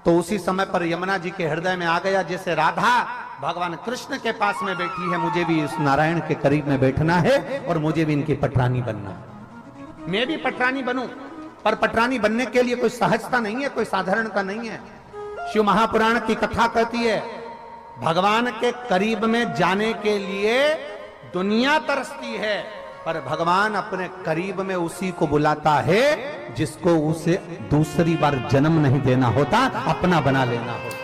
तो उसी समय पर यमुना जी के हृदय में आ गया जैसे राधा भगवान कृष्ण के पास में बैठी है, मुझे भी उस नारायण के करीब में बैठना है और मुझे भी इनकी पटरानी बनना है। मैं भी पटरानी बनूं, पर पटरानी बनने के लिए कोई सहजता नहीं है, कोई साधारणता नहीं है। शिव महापुराण की कथा कहती है भगवान के करीब में जाने के लिए दुनिया तरसती है, पर भगवान अपने करीब में उसी को बुलाता है जिसको उसे दूसरी बार जन्म नहीं देना होता, अपना बना लेना होता।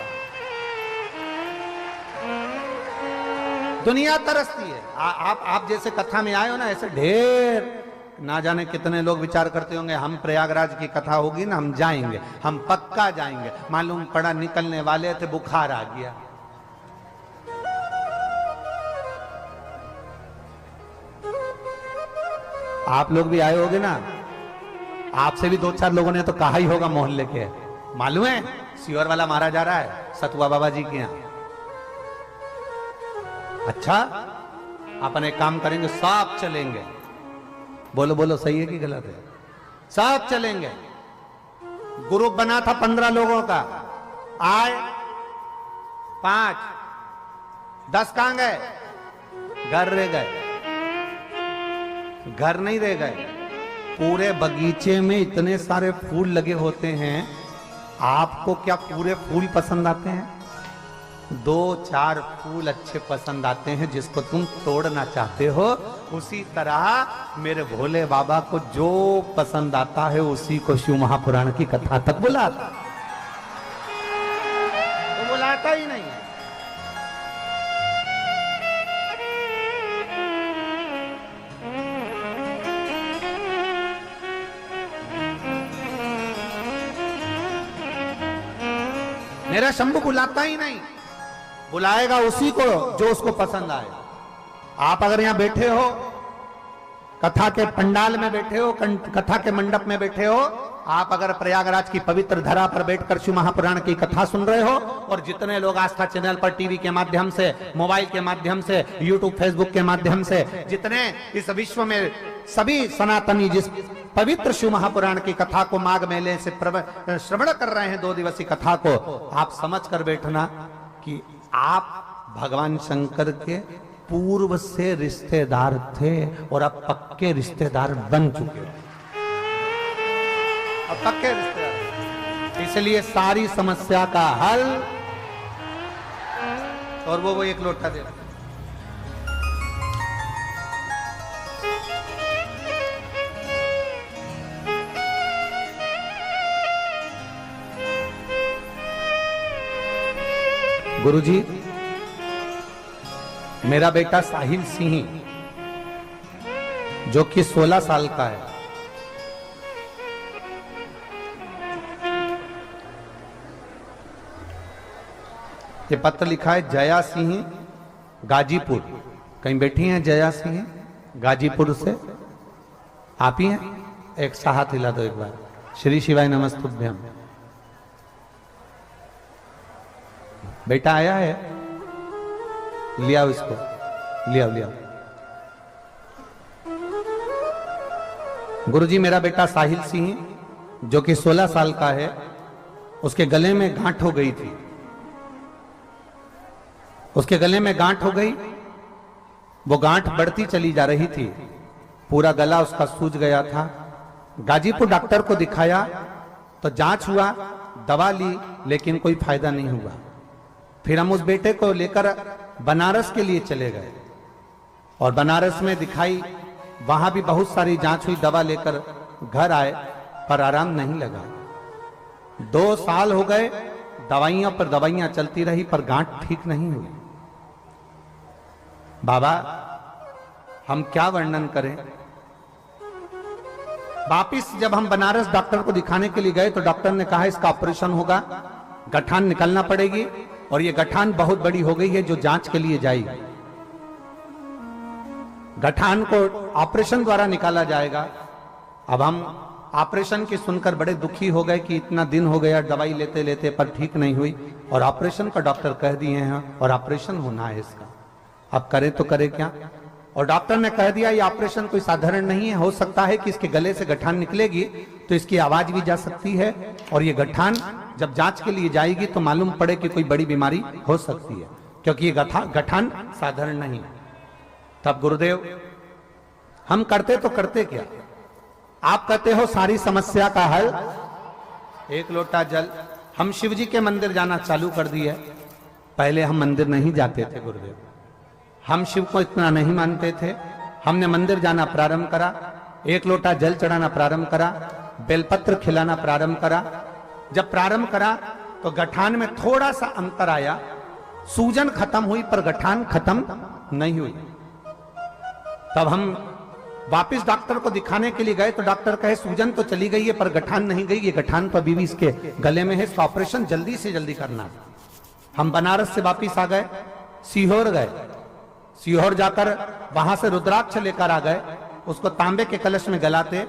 दुनिया तरसती है। आप जैसे कथा में आए हो ना, ऐसे ढेर ना जाने कितने लोग विचार करते होंगे हम प्रयागराज की कथा होगी ना हम जाएंगे, हम पक्का जाएंगे। मालूम पड़ा निकलने वाले थे, बुखार आ गया। आप लोग भी आए होगे ना, आपसे भी 2-4 लोगों ने तो कहा ही होगा मोहल्ले के, मालूम है सीवर वाला मारा जा रहा है सतुआ बाबा जी के यहां। अच्छा अपन एक काम करेंगे, सब चलेंगे। बोलो बोलो सही है कि गलत है? सब चलेंगे। ग्रुप बना था 15 लोगों का, आए 5, 10 कहां गए? घर रह गए। घर नहीं रह गए, पूरे बगीचे में इतने सारे फूल लगे होते हैं, आपको क्या पूरे फूल पसंद आते हैं? 2-4 फूल अच्छे पसंद आते हैं जिसको तुम तोड़ना चाहते हो। उसी तरह मेरे भोले बाबा को जो पसंद आता है उसी को शिव महापुराण की कथा तक बुलाता, वो बुलाता ही नहीं। मेरा शंभु बुलाता ही नहीं, बुलाएगा उसी को जो उसको पसंद आए। आप अगर यहां बैठे हो, कथा के पंडाल में बैठे हो, कथा के मंडप में बैठे हो, आप अगर प्रयागराज की पवित्र धरा पर बैठकर शिव महापुराण की कथा सुन रहे हो, और जितने लोग आस्था चैनल पर टीवी के माध्यम से, मोबाइल के माध्यम से, यूट्यूब फेसबुक के माध्यम से, जितने इस विश्व में सभी सनातनी जिस पवित्र शिव महापुराण की कथा को माघ मेले से श्रवण कर रहे हैं 2 दिवसीय कथा को, आप समझ कर बैठना कि आप भगवान शंकर के पूर्व से रिश्तेदार थे और अब पक्के रिश्तेदार बन चुके हैं। अब पक्के रिश्तेदार, इसलिए सारी समस्या का हल। और वो एक लोटा दे। गुरुजी, मेरा बेटा साहिल सिंह जो कि 16 साल का है, ये पत्र लिखा है जया सिंह गाजीपुर। कहीं बैठी हैं जया सिंह गाजीपुर से? आप ही हैं? एक सा हाथ हिला दो एक बार। श्री शिवाय नमस्तुभ्यम। बेटा आया है, लिया इसको, लिया। गुरुजी, मेरा बेटा साहिल सिंह जो कि 16 साल का है, उसके गले में गांठ हो गई थी। उसके गले में गांठ हो गई, वो गांठ बढ़ती चली जा रही थी, पूरा गला उसका सूज गया था। गाजीपुर डॉक्टर को दिखाया तो जांच हुआ, दवा ली, लेकिन कोई फायदा नहीं हुआ। फिर हम उस बेटे को लेकर बनारस के लिए चले गए और बनारस में दिखाई, वहां भी बहुत सारी जांच हुई, दवा लेकर घर आए पर आराम नहीं लगा। 2 साल हो गए, दवाइयां पर दवाइयां चलती रही पर गांठ ठीक नहीं हुई। बाबा हम क्या वर्णन करें। वापिस जब हम बनारस डॉक्टर को दिखाने के लिए गए तो डॉक्टर ने कहा इसका ऑपरेशन होगा, गठान निकलना पड़ेगी और ये गठान बहुत बड़ी हो गई है जो जांच के लिए जाएगी। गठान को ऑपरेशन द्वारा निकाला जाएगा। अब हम ऑपरेशन की सुनकर बड़े दुखी हो गए कि इतना दिन हो गया दवाई लेते लेते पर ठीक नहीं हुई और ऑपरेशन का डॉक्टर कह दिए हैं और ऑपरेशन होना है इसका। अब करे तो करे क्या। और डॉक्टर ने कह दिया ये ऑपरेशन कोई साधारण नहीं है, हो सकता है कि इसके गले से गठान निकलेगी तो इसकी आवाज भी जा सकती है और ये गठान जब जांच के लिए जाएगी तो मालूम पड़े कि कोई बड़ी बीमारी हो सकती है, क्योंकि ये गठान साधारण नहीं है। तब गुरुदेव हम करते तो करते क्या। आप कहते हो सारी समस्या का हल 1 लोटा जल। हम शिव जी के मंदिर जाना चालू कर दिए। पहले हम मंदिर नहीं जाते थे गुरुदेव, हम शिव को इतना नहीं मानते थे। हमने मंदिर जाना प्रारंभ करा, 1 लोटा जल चढ़ाना प्रारंभ करा, बेलपत्र खिलाना प्रारंभ करा। जब प्रारंभ करा तो गठान में थोड़ा सा अंतर आया, सूजन खत्म हुई पर गठान खत्म नहीं हुई। तब हम वापिस डॉक्टर को दिखाने के लिए गए तो डॉक्टर कहे सूजन तो चली गई है पर गठान नहीं गई, ये गठान तो अभी भी इसके गले में है, इसका ऑपरेशन जल्दी से जल्दी करना। हम बनारस से वापिस आ गए, सीहोर गए। सीहोर जाकर वहां से रुद्राक्ष लेकर आ गए, उसको तांबे के कलश में गलाते,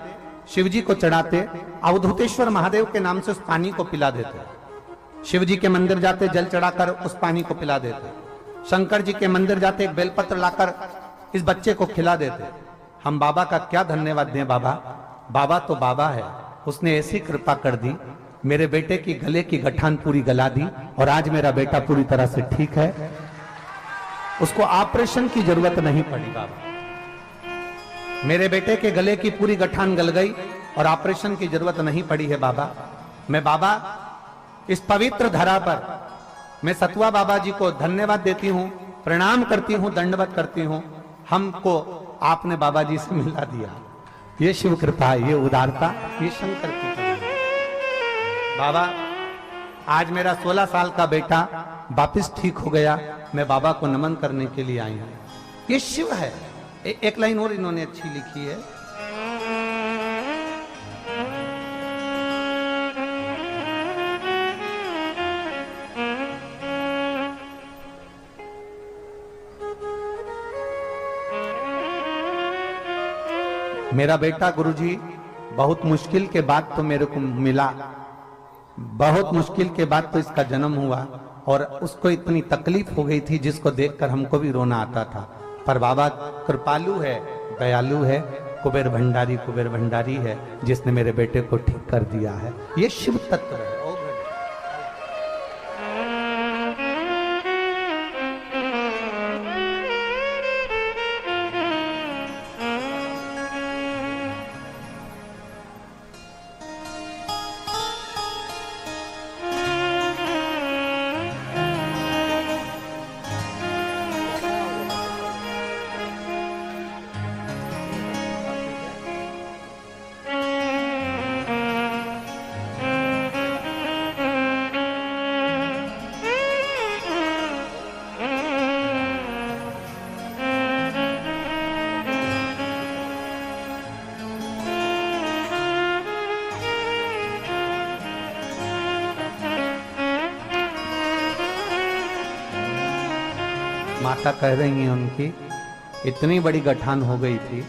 शिव जी को चढ़ाते, अवधूतेश्वर महादेव के नाम से उस पानी को पिला देते। शिव जी के मंदिर जाते, जल चढ़ाकर उस पानी को पिला देते। शंकर जी के मंदिर जाते, एक बेलपत्र लाकर इस बच्चे को खिला देते। हम बाबा का क्या धन्यवाद दें। बाबा तो बाबा है, उसने ऐसी कृपा कर दी, मेरे बेटे की गले की गठान पूरी गला दी और आज मेरा बेटा पूरी तरह से ठीक है, उसको ऑपरेशन की जरूरत नहीं पड़ी। बाबा मेरे बेटे के गले की पूरी गठान गल गई और ऑपरेशन की जरूरत नहीं पड़ी है। मैं बाबा इस पवित्र धरा पर मैं सतुआ बाबा जी को धन्यवाद देती हूँ, प्रणाम करती हूँ, दंडवत करती हूँ। हमको आपने बाबा जी से मिला दिया, ये शिव कृपा है, ये उदारता, ये शंकर की कृपा है। बाबा आज मेरा 16 साल का बेटा वापिस ठीक हो गया, मैं बाबा को नमन करने के लिए आई हूं। ये शिव है। एक लाइन और इन्होंने अच्छी लिखी है, मेरा बेटा गुरुजी बहुत मुश्किल के बाद तो मेरे को मिला, बहुत मुश्किल के बाद तो इसका जन्म हुआ और उसको इतनी तकलीफ हो गई थी जिसको देखकर हमको भी रोना आता था। पर बाबा कृपालु है, दयालु है, कुबेर भंडारी है जिसने मेरे बेटे को ठीक कर दिया है। ये शिव तत्व है। माता कह रही हैं उनकी इतनी बड़ी गठान हो गई थी,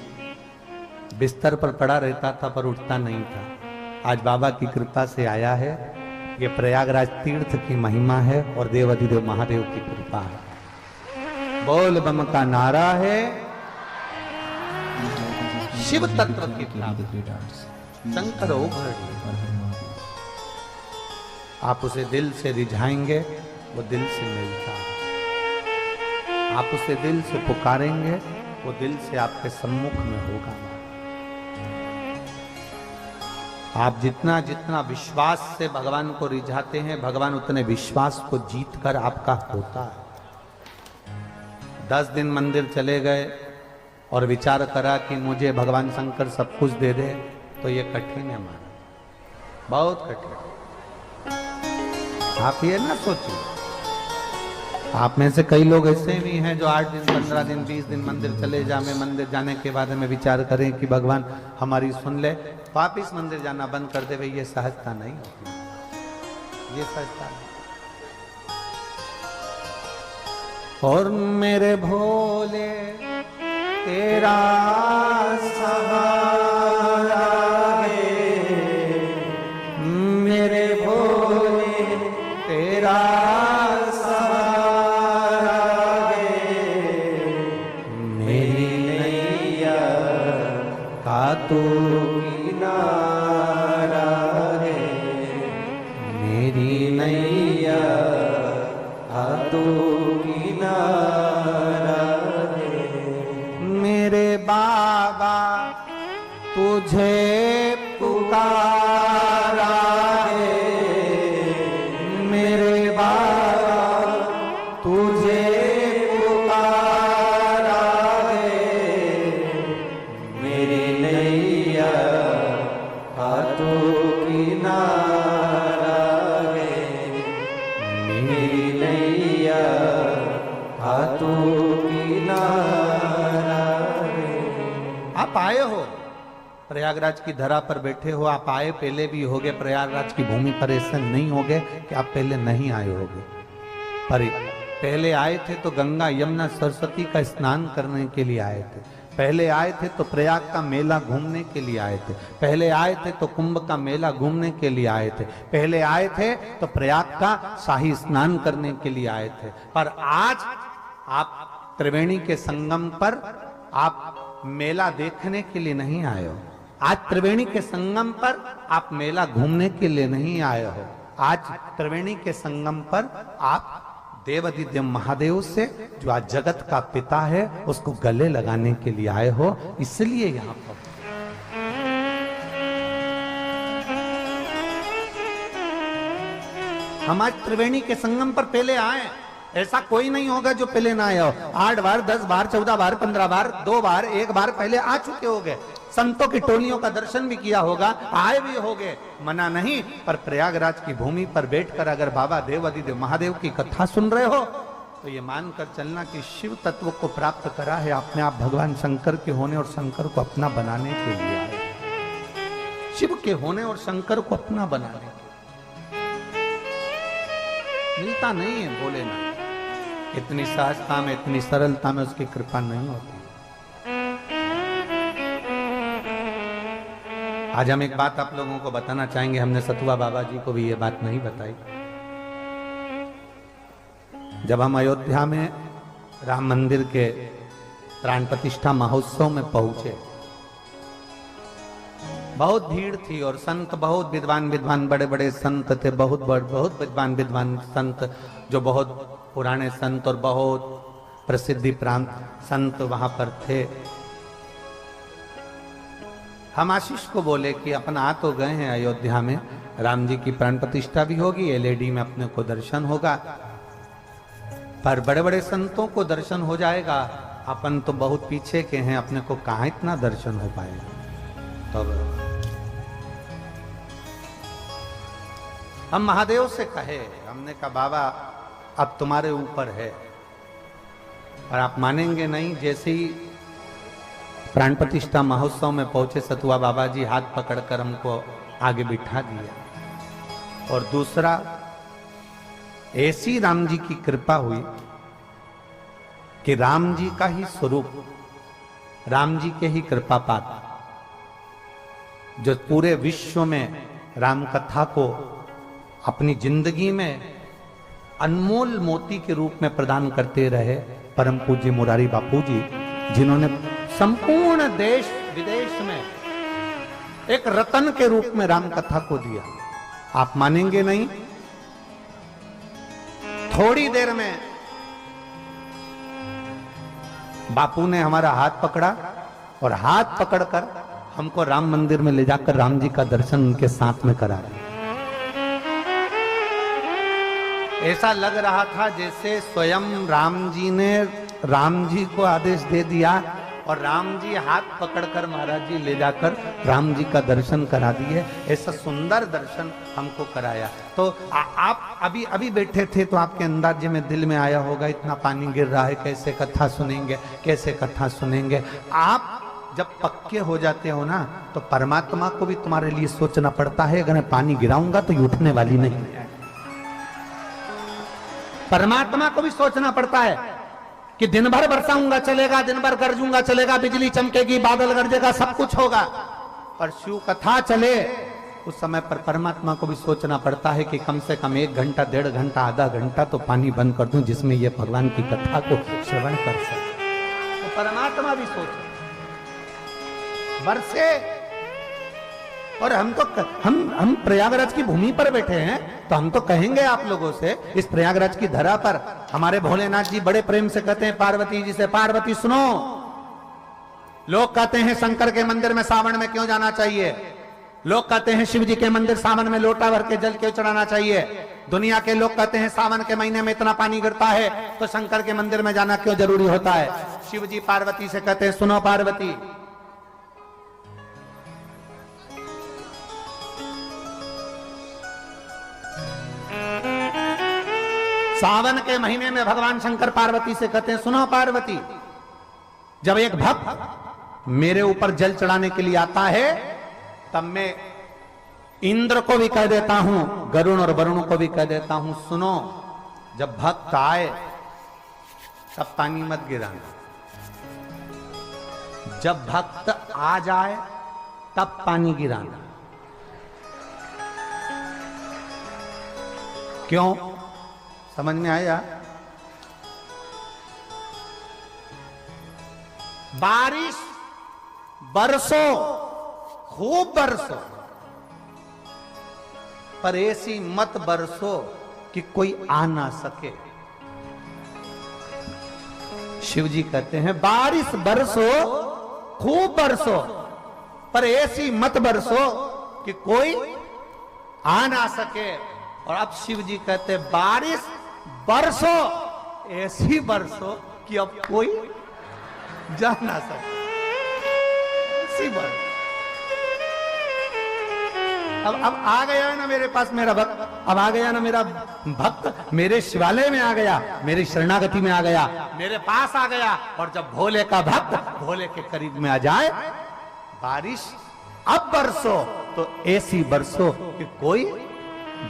बिस्तर पर पड़ा रहता था पर उठता नहीं था। आज बाबा की कृपा से आया है। ये प्रयागराज तीर्थ की महिमा है और देवाधिदेव महादेव की कृपा है। बोल बम का नारा है, शिव तत्व की शंकर आप उसे दिल से रिझाएंगे, वो दिल से मिलता है। आप उसे दिल से पुकारेंगे, वो दिल से आपके सम्मुख में होगा। आप जितना जितना विश्वास से भगवान को रिझाते हैं, भगवान उतने विश्वास को जीत कर आपका होता है। 10 दिन मंदिर चले गए और विचार करा कि मुझे भगवान शंकर सब कुछ दे दे, तो ये कठिन है हमारा, बहुत कठिन। आप ये ना सोचिए, आप में से कई लोग ऐसे भी हैं जो 8 दिन 15 दिन 20 दिन मंदिर चले जाए, मंदिर जाने के बाद में विचार करें कि भगवान हमारी सुन ले, वापिस मंदिर जाना बंद कर दे। ये सहजता नहीं होती, ये सहजता नहीं। और मेरे भोले तेरा सहारा है, मेरे भोले तेरा सहारा है, मेरी नैया का तू किनारा है, मेरी नैया का तू किनारा है। मेरे बाबा तुझे पुकारा है, मेरे बाबा तुझे पुकारा है, मेरी नैया का तू किनारा है, मेरी नैया का तू किनारा है। आप आए हो प्रयागराज की धरा पर बैठे हो, आप आए पहले भी होगे, प्रयागराज की भूमि पर ऐसे नहीं होगे कि आप पहले नहीं आए होगे। पर पहले आए थे तो गंगा यमुना सरस्वती का स्नान करने के लिए आए थे, पहले आए थे तो प्रयाग का मेला घूमने के लिए आए थे, पहले आए थे तो कुंभ का मेला घूमने के लिए आए थे, पहले आए थे तो प्रयाग का शाही स्नान करने के लिए आए थे। पर आज आप त्रिवेणी के संगम पर आप मेला देखने के लिए नहीं आए हो, आज त्रिवेणी के संगम पर आप मेला घूमने के लिए नहीं आए हो, आज त्रिवेणी के संगम पर आप देवादिदेव महादेव से, जो आज जगत का पिता है, उसको गले लगाने के लिए आए हो, इसलिए यहां पर। हम आज त्रिवेणी के संगम पर पहले आए, ऐसा कोई नहीं होगा जो पहले ना आया हो। 8 बार 10 बार 14 बार 15 बार 2 बार 1 बार पहले आ चुके होंगे, संतों की टोलियों का दर्शन भी किया होगा, आए भी होंगे, मना नहीं। पर प्रयागराज की भूमि पर बैठकर अगर बाबा देवादिदेव महादेव की कथा सुन रहे हो तो ये मानकर चलना कि शिव तत्व को प्राप्त करा है आपने, आप भगवान शंकर के होने और शंकर को अपना बनाने के लिए आए, शिव के होने और शंकर को अपना बनाने के। मिलता नहीं है बोले ना, इतनी सहजता में इतनी सरलता में उसकी कृपा नहीं होती। आज हम एक बात आप लोगों को बताना चाहेंगे, हमने सतुआ बाबा जी को भी ये बात नहीं बताई। जब हम अयोध्या में राम मंदिर के प्राण प्रतिष्ठा महोत्सव में पहुंचे, बहुत भीड़ थी और संत बहुत विद्वान विद्वान बड़े बड़े संत थे, बहुत विद्वान विद्वान संत, जो बहुत पुराने संत और बहुत प्रसिद्धि प्रांत संत वहां पर थे। हम आशीष को बोले कि अपन आ तो गए हैं अयोध्या में, राम जी की प्राण प्रतिष्ठा भी होगी, एलईडी में अपने को दर्शन होगा, पर बड़े बड़े संतों को दर्शन हो जाएगा, अपन तो बहुत पीछे के हैं, अपने को कहां इतना दर्शन हो पाएगा। तो हम महादेव से कहे, हमने कहा बाबा अब तुम्हारे ऊपर है, और आप मानेंगे नहीं, जैसे ही प्राण प्रतिष्ठा महोत्सव में पहुंचे सतुआ बाबा जी हाथ पकड़कर हमको आगे बिठा दिया। और दूसरा, ऐसी राम जी की कृपा हुई कि राम जी का ही स्वरूप, राम जी के ही कृपा पात्र, जो पूरे विश्व में राम कथा को अपनी जिंदगी में अनमोल मोती के रूप में प्रदान करते रहे, परम पूज्य मुरारी बापू जी, जिन्होंने संपूर्ण देश विदेश में एक रतन के रूप में राम कथा को दिया। आप मानेंगे नहीं, थोड़ी देर में बापू ने हमारा हाथ पकड़ा और हाथ पकड़कर हमको राम मंदिर में ले जाकर राम जी का दर्शन उनके साथ में करा रहे। ऐसा लग रहा था जैसे स्वयं राम जी ने राम जी को आदेश दे दिया और राम जी हाथ पकड़कर महाराज जी ले जाकर राम जी का दर्शन करा दिए। ऐसा सुंदर दर्शन हमको कराया। तो आप अभी अभी बैठे थे तो आपके अंदाजे में दिल में आया होगा इतना पानी गिर रहा है, कैसे कथा सुनेंगे, कैसे कथा सुनेंगे। आप जब पक्के हो जाते हो ना तो परमात्मा को भी तुम्हारे लिए सोचना पड़ता है, अगर मैं पानी गिराऊंगा तो ये उठने वाली नहीं है। परमात्मा को भी सोचना पड़ता है कि दिन भर बरसाऊंगा चलेगा, दिन भर गरजूंगा चलेगा, बिजली चमकेगी, बादल गरजेगा, सब कुछ होगा, पर शिव कथा चले उस समय पर परमात्मा को भी सोचना पड़ता है कि कम से कम 1 घंटा, 1.5 घंटा, आधा घंटा तो पानी बंद कर दूं जिसमें ये भगवान की कथा को श्रवण कर सके। तो परमात्मा भी सोचे बरसे। और हम प्रयागराज की भूमि पर बैठे हैं तो हम तो कहेंगे आप लोगों से, इस प्रयागराज की धरा पर हमारे भोलेनाथ जी बड़े प्रेम से कहते हैं पार्वती जी से, पार्वती सुनो, लोग कहते हैं शंकर के मंदिर में सावन में क्यों जाना चाहिए, लोग कहते हैं शिव जी के मंदिर सावन में लोटा भर के जल क्यों चढ़ाना चाहिए, दुनिया के लोग कहते हैं सावन के महीने में इतना पानी गिरता है तो शंकर के मंदिर में जाना क्यों जरूरी होता है। शिव जी पार्वती से कहते हैं सुनो पार्वती, सावन के महीने में भगवान शंकर पार्वती से कहते हैं सुनो पार्वती, जब एक भक्त मेरे ऊपर जल चढ़ाने के लिए आता है तब मैं इंद्र को भी कह देता हूं, गरुण और वरुण को भी कह देता हूं, सुनो जब भक्त आए तब पानी मत गिराना, जब भक्त आ जाए तब पानी गिराना। क्यों? समझ में आया? बारिश बरसो, खूब बरसो, पर ऐसी मत बरसो कि कोई आ ना सके। शिव जी कहते हैं बारिश बरसो, खूब बरसो, पर ऐसी मत बरसो कि कोई आ ना सके। और अब शिव जी कहते हैं बारिश बरसो, ऐसी बरसो कि अब कोई जा ना सके, ऐसी बरसो। अब आ गया है ना मेरे पास मेरा भक्त, अब आ गया ना मेरा भक्त, मेरे शिवालय में आ गया, मेरी शरणागति में आ गया, मेरे पास आ गया। और जब भोले का भक्त भोले के करीब में आ जाए, बारिश अब बरसो तो ऐसी बरसो कि कोई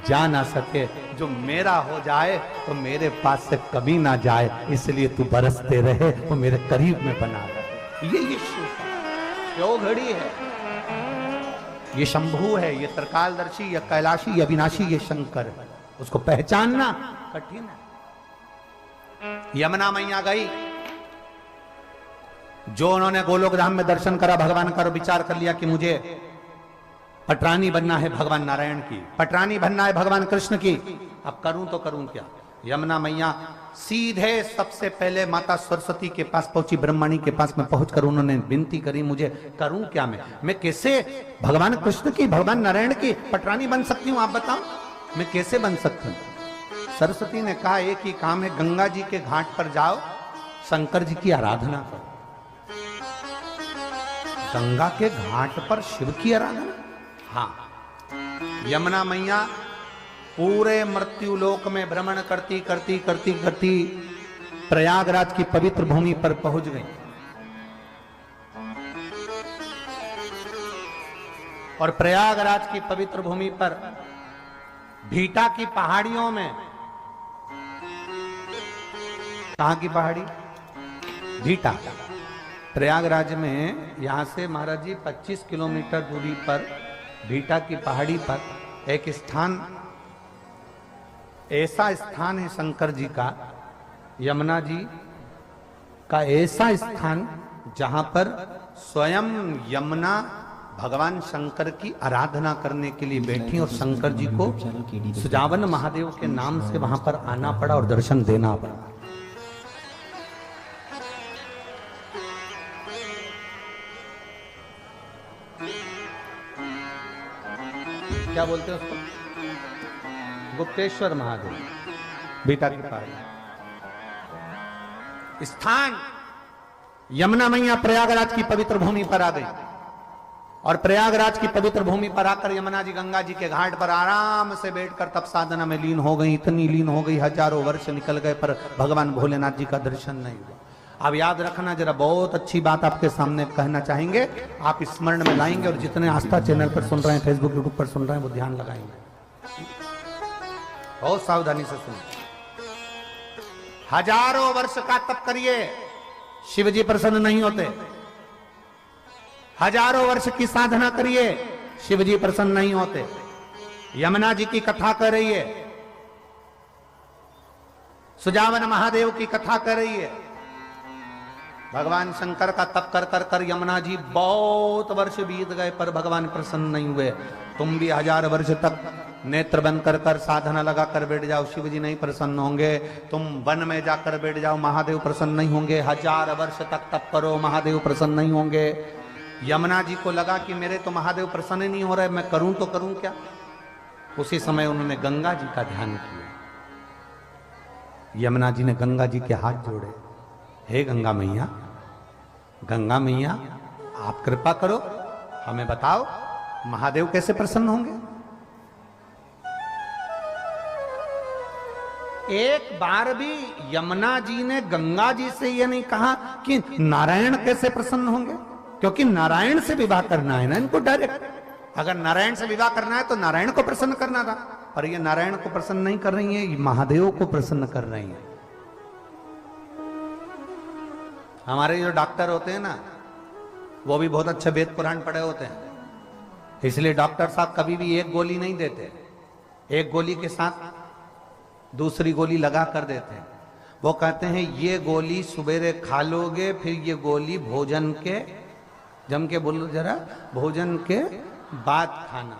जा ना सके, जो मेरा हो जाए तो मेरे पास से कभी ना जाए, इसलिए तू बरसते रहे, वो मेरे करीब में बना रहे। ये शिव क्यों घड़ी है, ये शंभू है, ये त्रिकालदर्शी, ये कैलाशी, ये अविनाशी, ये शंकर है, उसको पहचानना कठिन है। यमुना मैया गई, जो उन्होंने गोलोक धाम में दर्शन करा भगवान का, विचार कर लिया कि मुझे पटरानी बनना है भगवान नारायण की, पटरानी बनना है भगवान कृष्ण की, अब करूं तो करूं क्या। यमुना मैया सीधे सबसे पहले माता सरस्वती के पास पहुंची, ब्रह्मणी के पास में पहुंचकर उन्होंने विनती करी, मुझे करूं क्या, मैं कैसे भगवान कृष्ण की, भगवान नारायण की पटरानी बन सकती हूं, आप बताओ मैं कैसे बन सकती हूं। सरस्वती ने कहा एक ही काम है, गंगा जी के घाट पर जाओ, शंकर जी की आराधना करो। गंगा के घाट पर शिव की आराधना? हाँ। यमुना मैया पूरे मृत्यु लोक में भ्रमण करती करती करती करती प्रयागराज की पवित्र भूमि पर पहुंच गई। और प्रयागराज की पवित्र भूमि पर भीटा की पहाड़ियों में, कहां की पहाड़ी? भीटा। प्रयागराज में यहां से महाराज जी 25 किलोमीटर दूरी पर भीटा की पहाड़ी पर एक स्थान, ऐसा स्थान है शंकर जी का, यमुना जी का ऐसा स्थान जहां पर स्वयं यमुना भगवान शंकर की आराधना करने के लिए बैठी और शंकर जी को सुजावन महादेव के नाम से वहां पर आना पड़ा और दर्शन देना पड़ा। क्या बोलते हैं उसको, गुप्तेश्वर महादेव, बीटा की पहाड़ी स्थान। यमुना मैया प्रयागराज की पवित्र भूमि पर आ गई और प्रयागराज की पवित्र भूमि पर आकर यमुना जी गंगा जी के घाट पर आराम से बैठकर तप साधना में लीन हो गई। इतनी लीन हो गई, हजारों वर्ष निकल गए पर भगवान भोलेनाथ जी का दर्शन नहीं हुआ। अब याद रखना, जरा बहुत अच्छी बात आपके सामने कहना चाहेंगे, आप स्मरण में लाएंगे और जितने आस्था चैनल पर सुन रहे हैं, फेसबुक यूट्यूब पर सुन रहे हैं, वो ध्यान लगाएंगे, बहुत सावधानी से सुनिए। हजारों वर्ष का तप करिए, शिव जी प्रसन्न नहीं होते। हजारों वर्ष की साधना करिए, शिव जी प्रसन्न नहीं होते। यमुना जी की कथा कर रही है, सुजावन महादेव की कथा कर रही है। भगवान शंकर का तप कर कर कर यमुना जी बहुत वर्ष बीत गए पर भगवान प्रसन्न नहीं हुए। तुम भी 1000 वर्ष तक नेत्र बंद कर कर साधना लगा कर बैठ जाओ, शिव जी नहीं प्रसन्न होंगे। तुम वन में जाकर बैठ जाओ, महादेव प्रसन्न नहीं होंगे। 1000 वर्ष तक तप करो, महादेव प्रसन्न नहीं होंगे। यमुना जी को लगा कि मेरे तो महादेव प्रसन्न नहीं हो रहे, मैं करूं तो करूं क्या। उसी समय उन्होंने गंगा जी का ध्यान किया। यमुना जी ने गंगा जी के हाथ जोड़े, हे गंगा मैया, गंगा मैया आप कृपा करो, हमें बताओ महादेव कैसे प्रसन्न होंगे। एक बार भी यमुना जी ने गंगा जी से यह नहीं कहा कि नारायण कैसे प्रसन्न होंगे, क्योंकि नारायण से विवाह करना है ना इनको डायरेक्ट। अगर नारायण से विवाह करना है तो नारायण को प्रसन्न करना था, पर ये नारायण को प्रसन्न नहीं कर रही है, महादेव को प्रसन्न कर रही है। हमारे जो डॉक्टर होते हैं ना, वो भी बहुत अच्छे वेद पुराण पढ़े होते हैं, इसलिए डॉक्टर साहब कभी भी एक गोली नहीं देते, एक गोली के साथ दूसरी गोली लगा कर देते हैं। वो कहते हैं ये गोली सुबेरे खा लोगे, फिर ये गोली भोजन के, जम के बोलो जरा, भोजन के बाद खाना।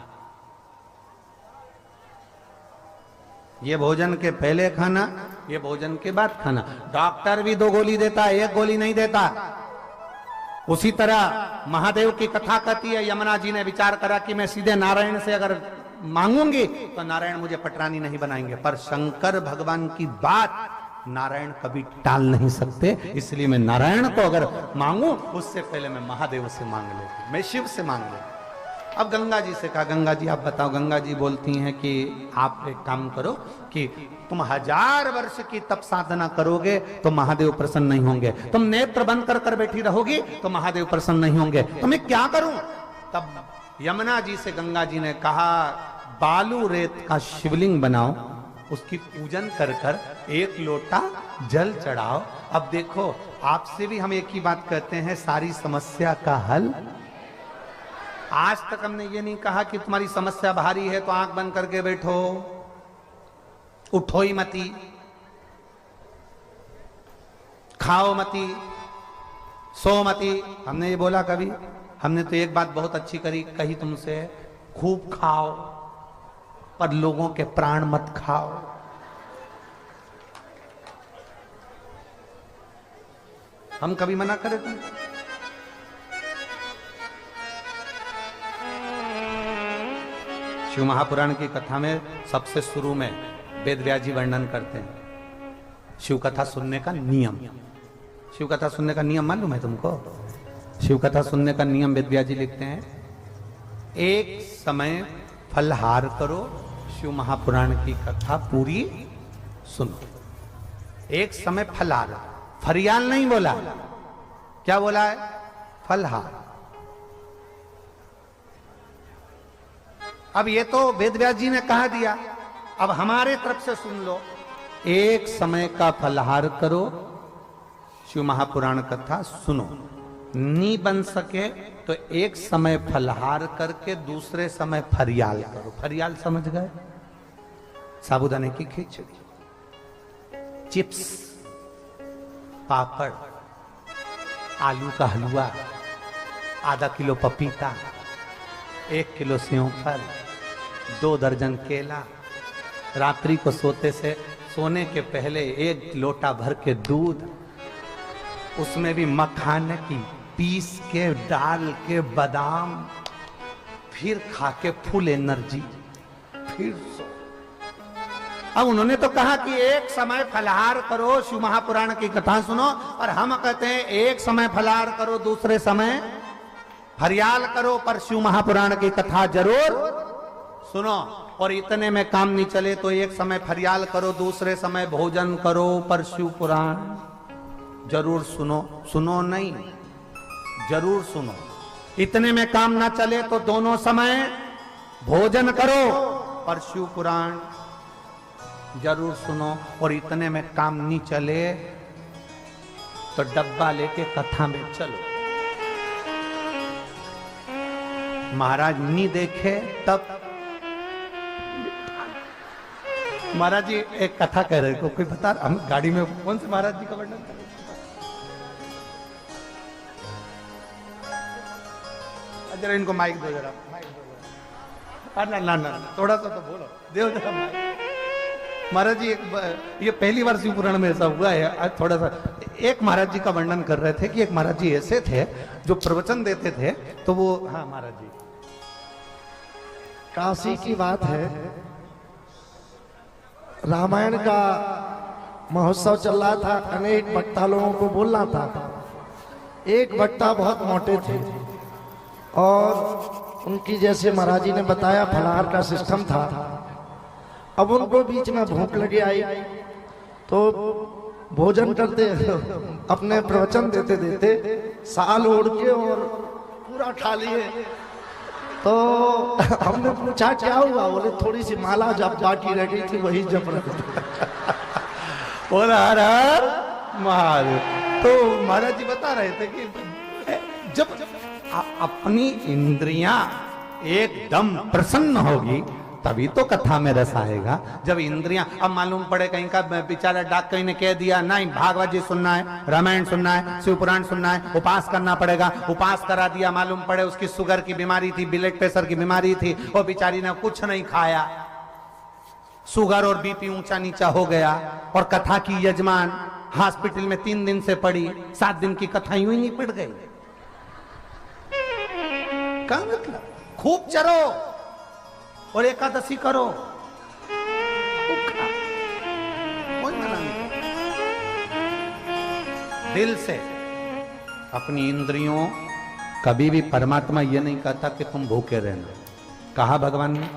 ये भोजन के पहले खाना, ये भोजन के बाद खाना। डॉक्टर भी 2 गोली देता है, 1 गोली नहीं देता। उसी तरह महादेव की कथा कहती है, यमुना जी ने विचार करा कि मैं सीधे नारायण से अगर मांगूंगी तो नारायण मुझे पटरानी नहीं बनाएंगे, पर शंकर भगवान की बात नारायण कभी टाल नहीं सकते, इसलिए मैं नारायण को अगर मांगू उससे पहले मैं महादेव से मांग लेती, मैं शिव से मांग लेती। अब गंगा जी से कहा, गंगा जी आप बताओ। गंगा जी बोलती हैं कि आप एक काम करो कि तुम 1000 वर्ष की तप साधना करोगे तो महादेव प्रसन्न नहीं होंगे। तुम नेत्र बंद कर कर बैठी रहोगी तो महादेव प्रसन्न नहीं होंगे। तो मैं क्या करूं? तब यमुना जी से गंगा जी ने कहा, बालू रेत का शिवलिंग बनाओ, उसकी पूजन कर कर 1 लोटा जल चढ़ाओ। अब देखो, आपसे भी हम एक ही बात कहते हैं, सारी समस्या का हल। आज तक हमने ये नहीं कहा कि तुम्हारी समस्या भारी है तो आंख बंद करके बैठो, उठो ही मती, खाओ मती, सो मती। हमने ये बोला कभी? हमने तो एक बात बहुत अच्छी कही तुमसे, खूब खाओ पर लोगों के प्राण मत खाओ। हम कभी मना करें तुम? शिव महापुराण की कथा में सबसे शुरू में वेद व्यास जी वर्णन करते हैं शिव कथा सुनने का नियम। शिव कथा सुनने का नियम मालूम है तुमको? शिव कथा सुनने का नियम वेद व्यास जी लिखते हैं, एक समय फलहार करो, शिव महापुराण की कथा पूरी सुनो। एक समय फलहार, फरियाल नहीं बोला, क्या बोला है? फलहार। अब ये तो वेद व्यास जी ने कहा दिया, अब हमारे तरफ से सुन लो। एक समय का फलहार करो, शिव महापुराण कथा सुनो। नहीं बन सके तो एक समय फलहार करके दूसरे समय फरियाल करो। फरियाल समझ गए? साबूदाने की खिचड़ी, चिप्स, पापड़, आलू का हलवा, आधा किलो पपीता, 1 किलो सेवफल, 2 दर्जन केला, रात्रि को सोने के पहले 1 लोटा भर के दूध, उसमें भी मखाने की पीस के डाल के बादाम, फिर खा के फुल एनर्जी। फिर सो। अब उन्होंने तो कहा कि एक समय फलाहार करो, शिव महापुराण की कथा सुनो, और हम कहते हैं एक समय फलाहार करो, दूसरे समय फरियाल करो, पर शिव महापुराण की कथा जरूर सुनो। और इतने में काम नहीं चले तो एक समय फरियाल करो, दूसरे समय भोजन करो, पर शिव पुराण जरूर सुनो। सुनो नहीं, जरूर सुनो। इतने में काम ना चले तो दोनों समय भोजन करो, पर शिव पुराण जरूर सुनो। और इतने में काम नहीं चले तो डब्बा लेके कथा में चलो। महाराज नहीं देखे तब महाराज जी एक कथा कह रहे को कोई बता, हम गाड़ी में कौन से महाराज जी का वर्णन कर रहे? जरा इनको माइक दो, जरा माइक दो जरा। ना ना ना थोड़ा सा तो बोलो, देव जरा माइक। महाराज जी ये पहली बार शिव पुराण में ऐसा हुआ है। आज थोड़ा सा एक महाराज जी का वर्णन कर रहे थे कि एक महाराज जी ऐसे थे जो प्रवचन देते थे तो वो, हाँ महाराज जी, काशी की बात है, रामायण का महोत्सव चल रहा था, अनेक वक्ता लोगों को बोलना था। एक वक्ता बहुत मोटे थे और उनकी जैसे महाराज जी ने बताया फलाहार का सिस्टम था। अब उनको बीच में भूख लगी आई तो भोजन करते अपने प्रवचन देते देते साल ओढ़ के और पूरा खा लिए। तो हमने पूछा क्या हुआ, बोले थोड़ी सी माला जब बाकी रह गई थी वही जप रहे थे। बोला हर हर महादेव। तो महाराज जी बता रहे थे कि जब अपनी इंद्रियां एकदम प्रसन्न होगी तभी तो कथा में रस आएगा। जब इंद्रियां, अब मालूम पड़े कहीं का बेचारा डाक कहीं ने कह दिया नहीं भागवत जी सुनना है, रामायण सुनना है, शिव पुराण सुनना है, उपास करना पड़ेगा, उपास करा दिया, मालूम पड़े उसकी शुगर की बीमारी थी, ब्लड प्रेशर की बीमारी थी, और बेचारी ने कुछ नहीं खाया, शुगर और बीपी ऊंचा नीचा हो गया, और कथा की यजमान हॉस्पिटल में 3 दिन से पड़ी, 7 दिन की कथा यूं ही नहीं पिट गई। क्या मतलब? खूब चरो और एकादशी करो, कोई मना नहीं। दिल से अपनी इंद्रियों, कभी भी परमात्मा ये नहीं कहता कि तुम भूखे रहना। कहा भगवान ने?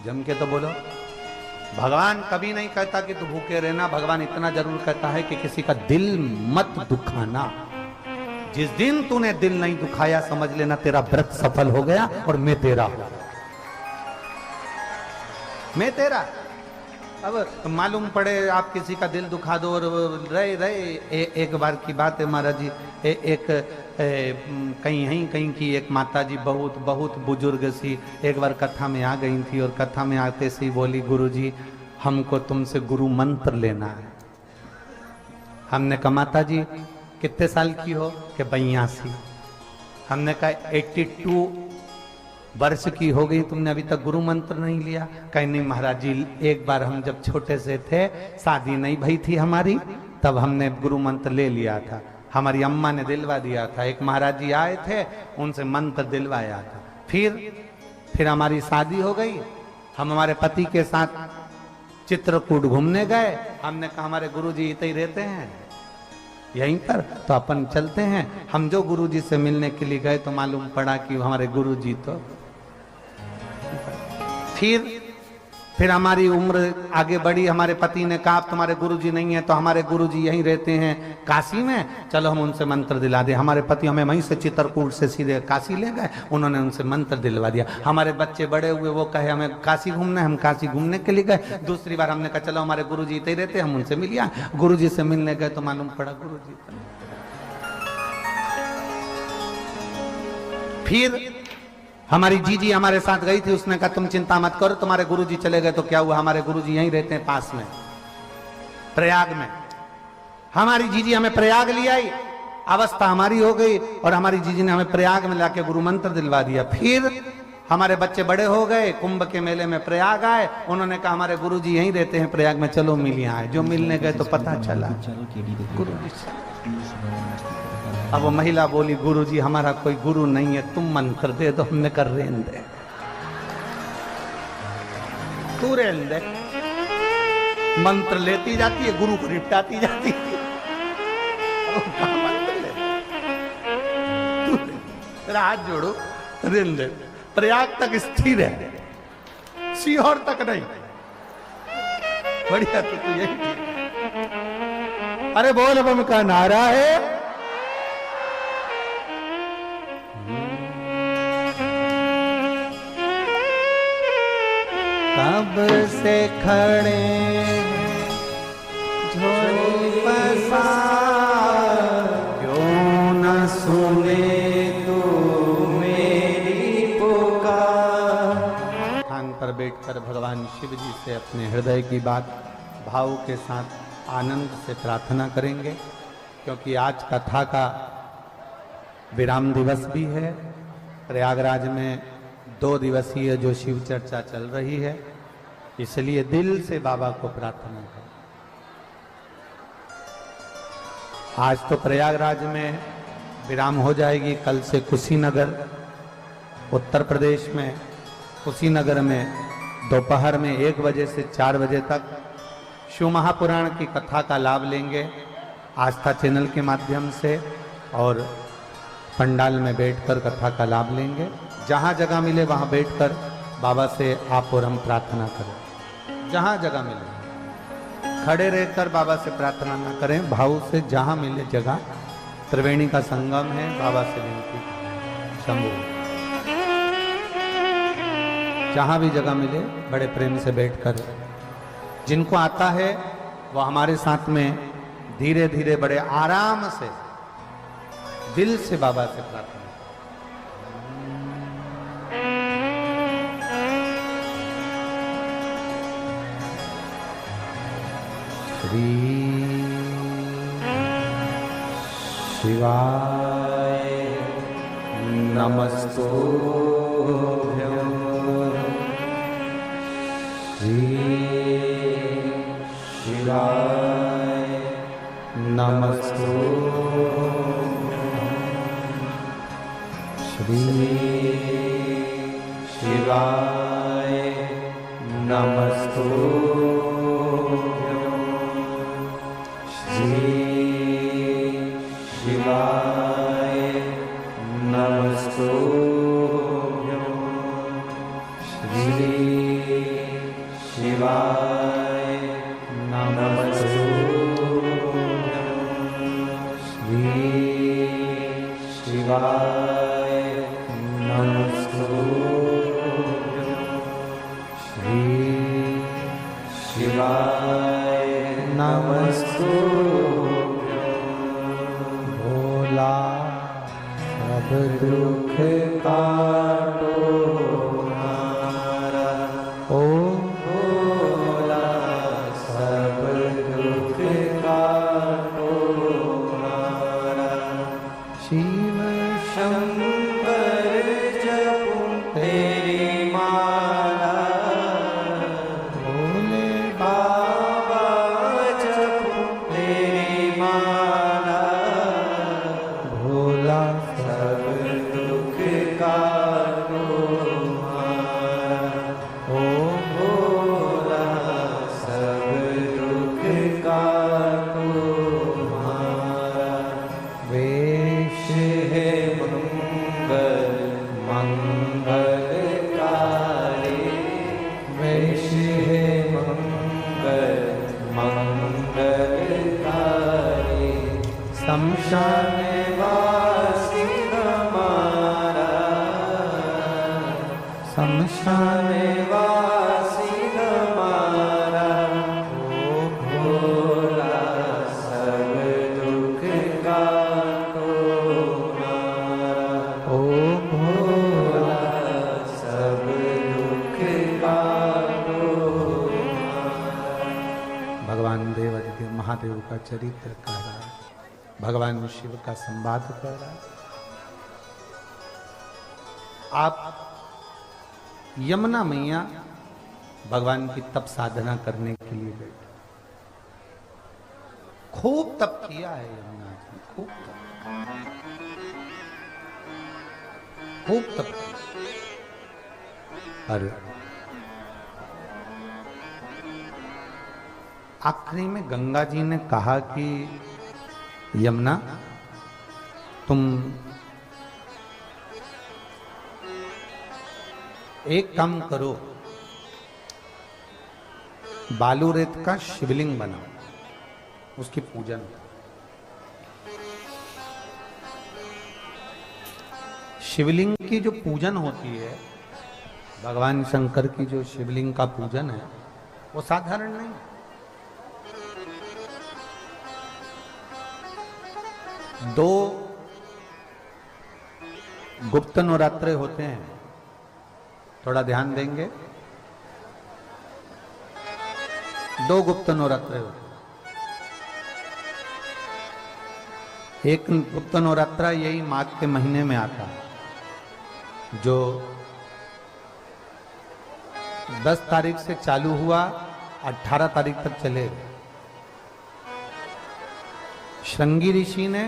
जम के तो बोलो। भगवान कभी नहीं कहता कि तू भूखे रहना। भगवान इतना जरूर कहता है कि किसी का दिल मत दुखाना। जिस दिन तूने दिल नहीं दुखाया समझ लेना तेरा व्रत सफल हो गया और मैं तेरा हूं, मैं तेरा। अब मालूम पड़े आप किसी का दिल दुखा दो और रहे एक बार की बात है महाराज जी, कहीं की एक माता जी बहुत बुजुर्ग सी एक बार कथा में आ गई थी, और कथा में आते से बोली गुरुजी हमको तुमसे गुरु मंत्र लेना है। हमने कहा माता जी कितने साल की हो? कि 82। हमने कहा 82 वर्ष की हो गई, तुमने अभी तक गुरु मंत्र नहीं लिया? कहीं नहीं महाराज जी, एक बार हम जब छोटे से थे, शादी नहीं भई थी हमारी, तब हमने गुरु मंत्र ले लिया था, हमारी अम्मा ने दिलवा दिया था। एक महाराज जी आए थे, उनसे मंत्र दिलवाया था। फिर हमारी शादी हो गई, हम हमारे पति के साथ चित्रकूट घूमने गए। हमने कहा हमारे गुरु जी इतने ही रहते हैं यहीं पर, तो अपन चलते हैं। हम जो गुरु जी से मिलने के लिए गए तो मालूम पड़ा कि हमारे गुरु जी तो फिर हमारी उम्र आगे बढ़ी। हमारे पति ने कहा तुम्हारे गुरुजी नहीं है तो हमारे गुरुजी यहीं रहते हैं काशी में, चलो हम उनसे मंत्र दिला दे। हमारे पति हमें वहीं से चित्रकूट से सीधे काशी ले गए, उन्होंने उनसे मंत्र दिलवा दिया। हमारे बच्चे बड़े हुए, वो कहे हमें काशी घूमना है, हम काशी घूमने के लिए गए। दूसरी बार हमने कहा चलो हमारे गुरुजी इतने ही रहते, हम उनसे मिलिए। गुरुजी से मिलने गए तो मालूम पड़ा गुरुजी। फिर हमारी जीजी हमारे साथ गई थी, उसने कहा तुम चिंता मत करो, तुम्हारे गुरुजी चले गए तो क्या हुआ, हमारे गुरुजी यहीं रहते हैं पास में प्रयाग में। हमारी जीजी हमें प्रयाग ले आई, अवस्था हमारी हो गई और हमारी जीजी ने हमें प्रयाग में लाके गुरु मंत्र दिलवा दिया। फिर हमारे बच्चे बड़े हो गए, कुंभ के मेले में प्रयाग आए, उन्होंने कहा हमारे गुरुजी यहीं रहते हैं प्रयाग में, चलो मिल यहाँ आए। जो मिलने गए तो पता चला गुरुजी से। अब वो महिला बोली गुरुजी हमारा कोई गुरु नहीं है, तुम मंत्र दे दो। हमने कर रेन दे। तू रहने दे, मंत्र लेती जाती है, गुरु को निपटाती जाती है। मंत्र ले, तेरा हाथ जोड़ो, रहने दे, प्रयाग तक स्थिर है, सीहोर तक नहीं। बढ़िया, तो यही। अरे बोल बम का नारा है। कब से खड़े झोली पसार, क्यों न सुने तू मेरी पुकार। स्थान पर बैठकर भगवान शिव जी से अपने हृदय की बात भाव के साथ आनंद से प्रार्थना करेंगे, क्योंकि आज कथा का विराम दिवस भी है। प्रयागराज में 2 दिवसीय जो शिव चर्चा चल रही है, इसलिए दिल से बाबा को प्रार्थना करें। आज तो प्रयागराज में विराम हो जाएगी, कल से कुशीनगर, उत्तर प्रदेश में कुशीनगर में दोपहर में 1 बजे से 4 बजे तक शिव महापुराण की कथा का लाभ लेंगे आस्था चैनल के माध्यम से, और पंडाल में बैठकर कथा का लाभ लेंगे। जहाँ जगह मिले वहाँ बैठकर बाबा से आप और हम प्रार्थना करें। जहाँ जगह मिले खड़े रहकर बाबा से प्रार्थना ना करें, भाव से जहाँ मिले जगह। त्रिवेणी का संगम है, बाबा से विनती शंभू, जहाँ भी जगह मिले बड़े प्रेम से बैठकर। जिनको आता है वो हमारे साथ में धीरे धीरे बड़े आराम से दिल से बाबा से प्रार्थना। श्री शिवाय नमस्तुभ्यं। श्री शिवाय नमस्तुभ्यं। श्री शिवाय नमस्तुभ्यं। श्री शिवाय नमस्तुभ्यं। श्री शिवाय नमस्तुभ्यं। श्री शिवाय नमस्तुभ्यं। श्री शिवाय नमस्तुभ्यं। भोला सब दुख काटो हमारा, ओ भोला सब दुख काटो हमारा। शिव शंकर जपो तेरी माला, भोले बाबा जपो तेरी माला। भोला सब दुख काटो हमारा, ओ भोला सब दुख काटो हमारा। वेश है मंगल मंगलकारी, वेश है मंगल मंगलकारी। शमशान वासी हमारा, शमशान वासी हमारा। ओ भोला सब दुख काटो हमारा, ओ भोला सब दुख काटो हमारा। भगवान देवादिदेव महादेव का चरित्र कह रहा है, भगवान शिव का संवाद कर रहा है। आप यमुना मैया भगवान की तप साधना करने के लिए बैठे, खूब तप किया है यमुना जी, खूब तप किया। और आखिरी में गंगा जी ने कहा कि यमुना तुम एक काम करो, बालू रेत का शिवलिंग बनाओ, उसकी पूजन। शिवलिंग की जो पूजन होती है, भगवान शंकर की जो शिवलिंग का पूजन है वो साधारण नहीं। दो गुप्त नवरात्रे होते हैं, थोड़ा ध्यान देंगे। दो गुप्त नवरात्रे होते हैं। एक गुप्त नवरात्रा यही माघ के महीने में आता है, जो 10 तारीख से चालू हुआ, 18 तारीख तक चलेगा। श्रृंगी ऋषि ने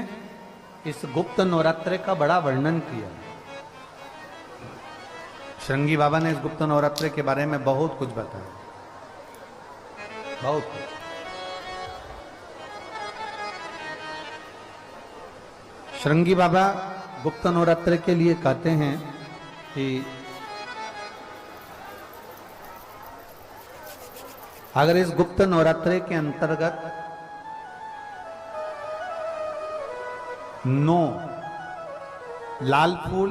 इस गुप्त नवरात्रे का बड़ा वर्णन किया। श्रृंगी बाबा ने इस गुप्त नवरात्रे के बारे में बहुत कुछ बताया, बहुत कुछ। श्रृंगी बाबा गुप्त नवरात्रे के लिए कहते हैं कि अगर इस गुप्त नवरात्रे के अंतर्गत 9 लाल फूल,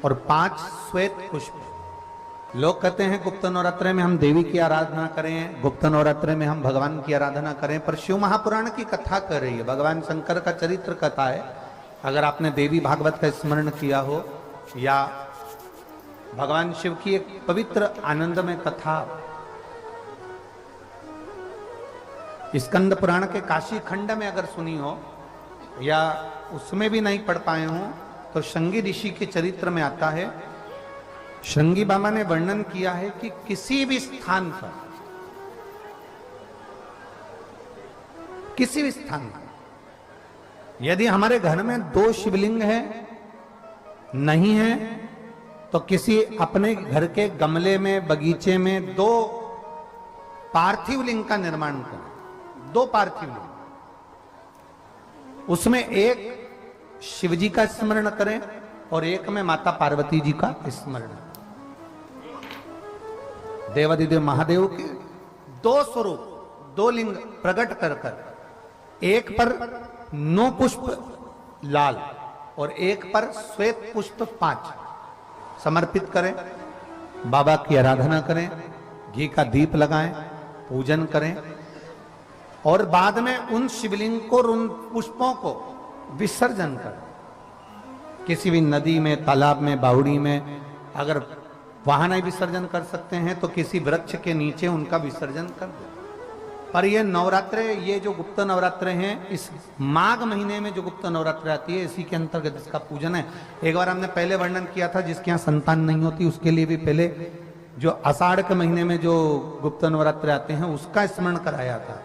और 5 श्वेत पुष्प। लोग कहते हैं गुप्त नवरात्रे में हम देवी की आराधना करें, गुप्त नवरात्रे में हम भगवान की आराधना करें, पर शिव महापुराण की कथा कर रही है, भगवान शंकर का चरित्र कथा है। अगर आपने देवी भागवत का स्मरण किया हो या भगवान शिव की एक पवित्र आनंदमय कथा स्कंद पुराण के काशी खंड में अगर सुनी हो या उसमें भी नहीं पढ़ पाए हो, तो श्रृंगी ऋषि के चरित्र में आता है। श्रृंगी बाबा ने वर्णन किया है कि किसी भी स्थान पर, किसी भी स्थान पर यदि हमारे घर में 2 शिवलिंग है, नहीं है, तो किसी अपने घर के गमले में, बगीचे में 2 पार्थिव लिंग का निर्माण करें। 2 पार्थिव लिंग, उसमें एक शिवजी का स्मरण करें और एक में माता पार्वती जी का स्मरण। देवादिदेव महादेव के 2 स्वरूप, 2 लिंग प्रकट कर कर, एक पर 9 पुष्प लाल और एक पर श्वेत पुष्प 5 समर्पित करें, बाबा की आराधना करें, घी का दीप लगाएं, पूजन करें, और बाद में उन शिवलिंग को और उन पुष्पों को विसर्जन करें। किसी भी नदी में, तालाब में, बावड़ी में, अगर वहां नहीं विसर्जन कर सकते हैं तो किसी वृक्ष के नीचे उनका विसर्जन कर दें। पर ये नवरात्रे, ये जो गुप्त नवरात्रे हैं, इस माघ महीने में जो गुप्त नवरात्रे आती है, इसी के अंतर्गत इसका पूजन है। एक बार हमने पहले वर्णन किया था, जिसके यहाँ संतान नहीं होती उसके लिए भी पहले जो आषाढ़ के महीने में जो गुप्त नवरात्रे आते हैं उसका स्मरण कराया था,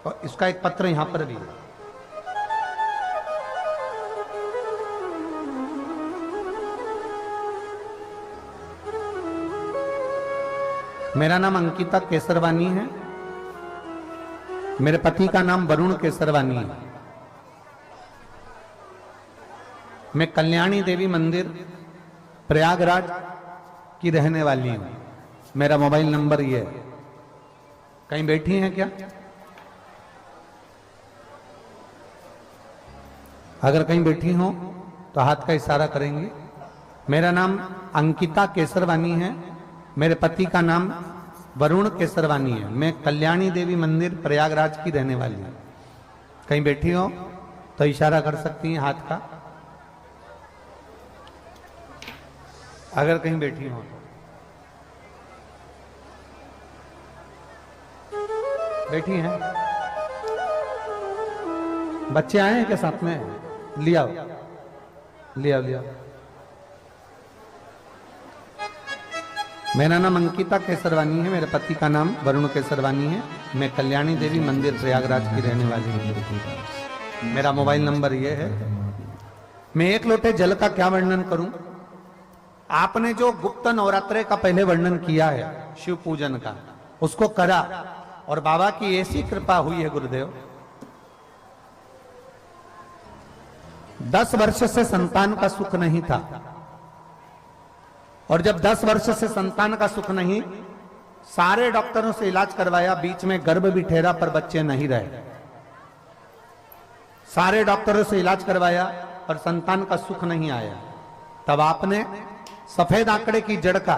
और इसका एक पत्र यहां पर भी है। मेरा नाम अंकिता केसरवानी है, मेरे पति का नाम वरुण केसरवानी है। मैं कल्याणी देवी मंदिर प्रयागराज की रहने वाली हूं। मेरा मोबाइल नंबर ये है। कहीं बैठी हैं क्या? अगर कहीं बैठी हो तो हाथ का इशारा करेंगे। मेरा नाम अंकिता केसरवानी है, मेरे पति का नाम वरुण केसरवानी है। मैं कल्याणी देवी मंदिर प्रयागराज की रहने वाली हूं। कहीं बैठी हो तो इशारा कर सकती हैं हाथ का, अगर कहीं बैठी हो तो। बैठी हैं? बच्चे आए हैं क्या साथ में? लिया लिया लिया। मेरा नाम अंकिता केसरवानी है, मेरे पति का नाम वरुण केसरवानी है। मैं कल्याणी देवी मंदिर प्रयागराज की रहने वाली हूँ। मेरा मोबाइल नंबर ये है। मैं 1 लोटे जल का क्या वर्णन करूं? आपने जो गुप्त नवरात्रे का पहले वर्णन किया है शिव पूजन का, उसको करा और बाबा की ऐसी कृपा हुई है गुरुदेव, 10 वर्ष से संतान का सुख नहीं था। और जब 10 वर्ष से संतान का सुख नहीं, सारे डॉक्टरों से इलाज करवाया, बीच में गर्भ भी ठहरा पर बच्चे नहीं रहे। सारे डॉक्टरों से इलाज करवाया और संतान का सुख नहीं आया। तब आपने सफेद आंकड़े की जड़ का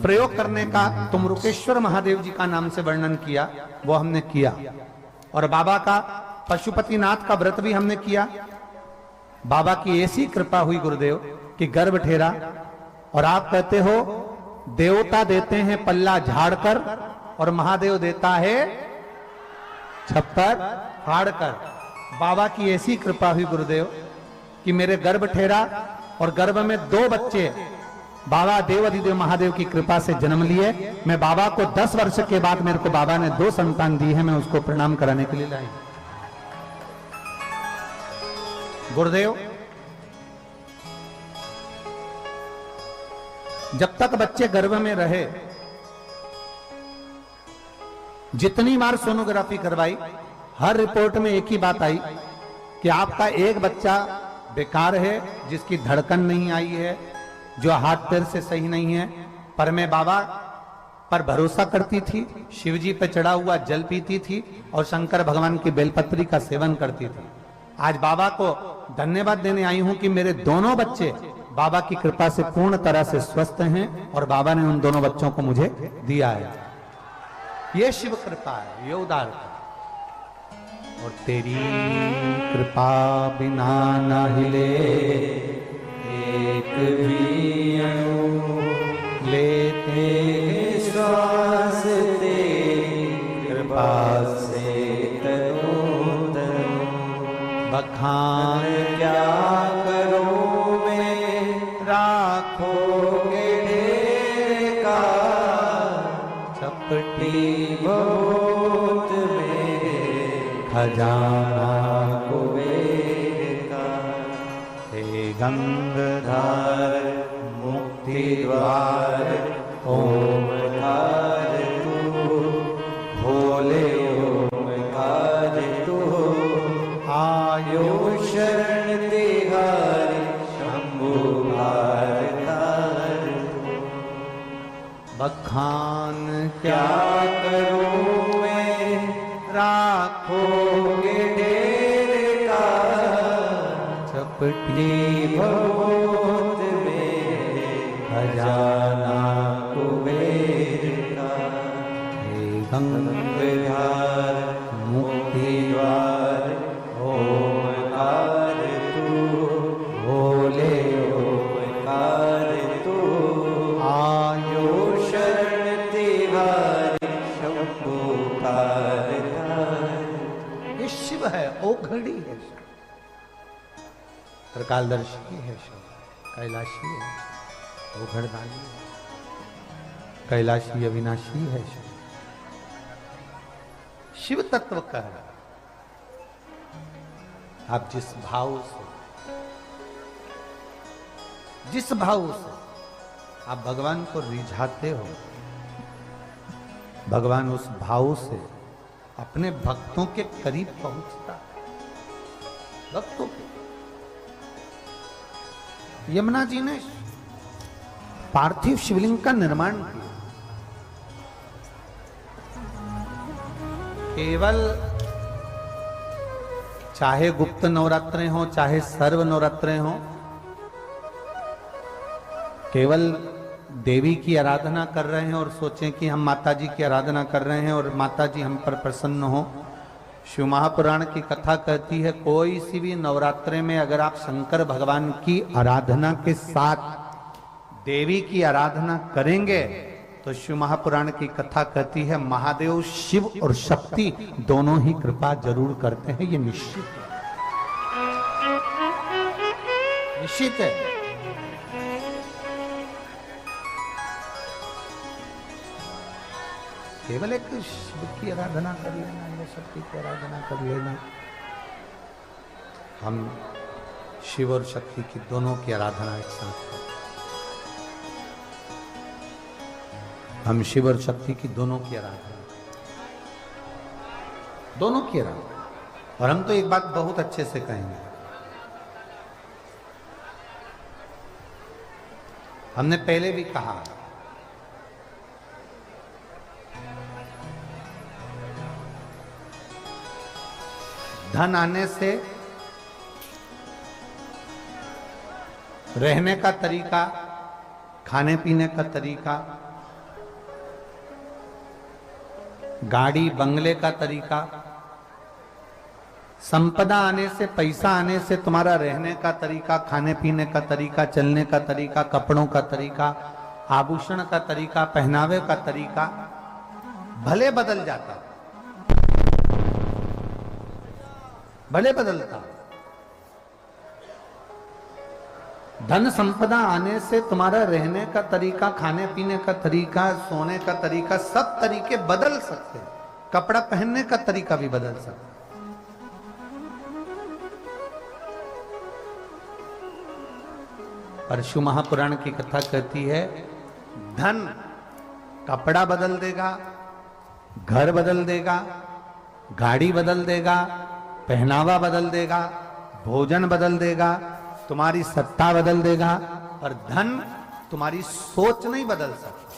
प्रयोग करने का तुमरुकेश्वर महादेव जी का नाम से वर्णन किया, वो हमने किया। और बाबा का पशुपतिनाथ का व्रत भी हमने किया। बाबा की ऐसी कृपा हुई गुरुदेव कि गर्भ ठेरा। और आप कहते हो देवता देते हैं पल्ला झाड़कर और महादेव देता है छप्पर फाड़कर। बाबा की ऐसी कृपा हुई गुरुदेव कि मेरे गर्भ ठेरा और गर्भ में 2 बच्चे बाबा देव अधिदेव महादेव की कृपा से जन्म लिए। मैं बाबा को 10 वर्ष के बाद मेरे को बाबा ने 2 संतान दी है, मैं उसको प्रणाम कराने के लिए लाई। गुरुदेव जब तक बच्चे गर्भ में रहे, जितनी बार सोनोग्राफी करवाई, हर रिपोर्ट में एक ही बात आई कि आपका एक बच्चा बेकार है, जिसकी धड़कन नहीं आई है, जो हाथ पैर से सही नहीं है। पर मैं बाबा पर भरोसा करती थी, शिवजी पे चढ़ा हुआ जल पीती थी और शंकर भगवान की बेलपत्री का सेवन करती थी। आज बाबा को धन्यवाद देने आई हूं कि मेरे दोनों बच्चे बाबा की कृपा से पूर्ण तरह से स्वस्थ हैं और बाबा ने उन दोनों बच्चों को मुझे दिया है। ये शिव कृपा है, ये उदारता। और तेरी कृपा बिना न हिले एक भी अणु, लेते श्वास तेरी कृपा से तनु तनु। बखान क्या करूं मैं, राखोगे ढेर का, चपटी बहुत मेरे खजाना कुबेर का। हे गंगाधर मुक्ति द्वार ओमकार तू, भोले ओमकार तू। आयो शरण तिहारी शंभु भारतार तू। बखान क्या करूं मैं, राखोगे ढेर का, चपटी बहुत मेरे खजाना कुबेर का। हे गंगाधर मुक्ति द्वार ओमकार तू, भोले ओमकार तू। आयो शरण तिहारी शंभु भारतार। ये शिव है, ओघड़ी है, त्रिकालदर्शी है शिव, कैलाशी है, ओघड़दानी है, कैलाशी अविनाशी है शिव। शिव तत्व का है। आप जिस भाव से आप भगवान को रिझाते हो, भगवान उस भाव से अपने भक्तों के करीब पहुंचता है। भक्तों के यमुना जी ने पार्थिव शिवलिंग का निर्माण किया। केवल चाहे गुप्त नवरात्रे हो चाहे सर्व नवरात्रे हो, केवल देवी की आराधना कर रहे हैं और सोचें कि हम माता जी की आराधना कर रहे हैं और माता जी हम पर प्रसन्न हो। शिव महापुराण की कथा कहती है, कोई सी भी नवरात्रे में अगर आप शंकर भगवान की आराधना के साथ देवी की आराधना करेंगे तो शिव महापुराण की कथा कहती है महादेव शिव और शक्ति दोनों ही कृपा जरूर करते हैं। ये निश्चित है, निश्चित है। केवल एक शिव की आराधना कर लेना या शक्ति की आराधना कर लेना, हम शिव और शक्ति की दोनों की आराधना एक साथ करें। हम शिव और शक्ति की दोनों की आराधना, दोनों की आराधना। और हम तो एक बात बहुत अच्छे से कहेंगे, हमने पहले भी कहा, धन आने से रहने का तरीका, खाने पीने का तरीका, गाड़ी बंगले का तरीका, संपदा आने से, पैसा आने से तुम्हारा रहने का तरीका, खाने पीने का तरीका, चलने का तरीका, कपड़ों का तरीका, आभूषण का तरीका, पहनावे का तरीका भले बदल जाता, भले बदलता। धन संपदा आने से तुम्हारा रहने का तरीका, खाने पीने का तरीका, सोने का तरीका, सब तरीके बदल सकते हैं। कपड़ा पहनने का तरीका भी बदल सकता है। परशु महापुराण की कथा कहती है, धन कपड़ा बदल देगा, घर बदल देगा, गाड़ी बदल देगा, पहनावा बदल देगा, भोजन बदल देगा, तुम्हारी सत्ता बदल देगा, और धन तुम्हारी सोच नहीं बदल सकता।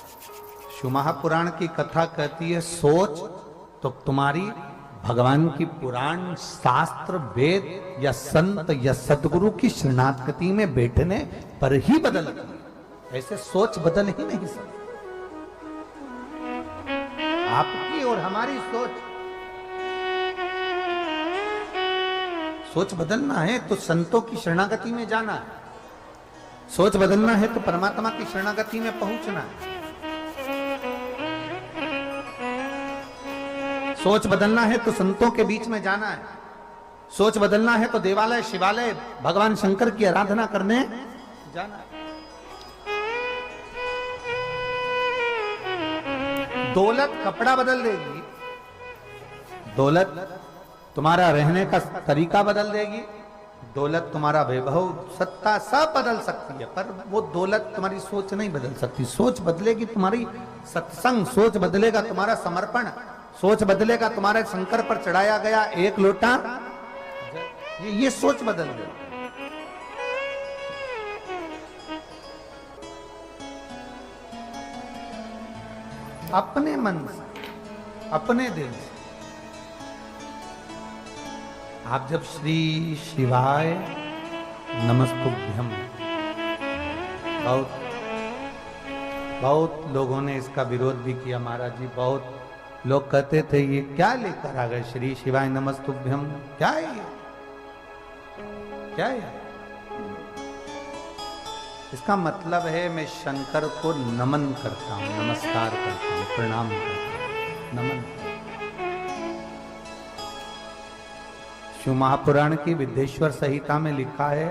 शिव महापुराण की कथा कहती है, सोच तो तुम्हारी भगवान की पुराण, शास्त्र, वेद या संत या सदगुरु की शरणागति में बैठने पर ही बदलती है। ऐसे सोच बदल ही नहीं सकती। आपकी और हमारी सोच बदलना है तो संतों की शरणागति में जाना है। सोच बदलना है तो परमात्मा की शरणागति में पहुंचना है। सोच बदलना है तो संतों के बीच में जाना है। सोच बदलना है तो देवालय, शिवालय, भगवान शंकर की आराधना करने जाना है। दौलत कपड़ा बदल देगी, दौलत तुम्हारा रहने का तरीका बदल देगी, दौलत तुम्हारा वैभव, सत्ता सब बदल सकती है, पर वो दौलत तुम्हारी सोच नहीं बदल सकती। सोच बदलेगी तुम्हारी सत्संग, सोच बदलेगा तुम्हारा समर्पण, सोच बदलेगा तुम्हारे शंकर पर चढ़ाया गया एक लोटा, ये सोच बदल गई। अपने मन से, अपने दिल से आप जब श्री शिवाय नमस्तुभ्यम, बहुत लोगों ने इसका विरोध भी किया महाराज जी। बहुत लोग कहते थे ये क्या लेकर आ गए श्री शिवाय नमस्तुभ्यम, क्या है ये, क्या है? इसका मतलब है मैं शंकर को नमन करता हूं, नमस्कार करता हूं, प्रणाम करता हूं, नमन। शिव महापुराण की विद्येश्वर संहिता में लिखा है,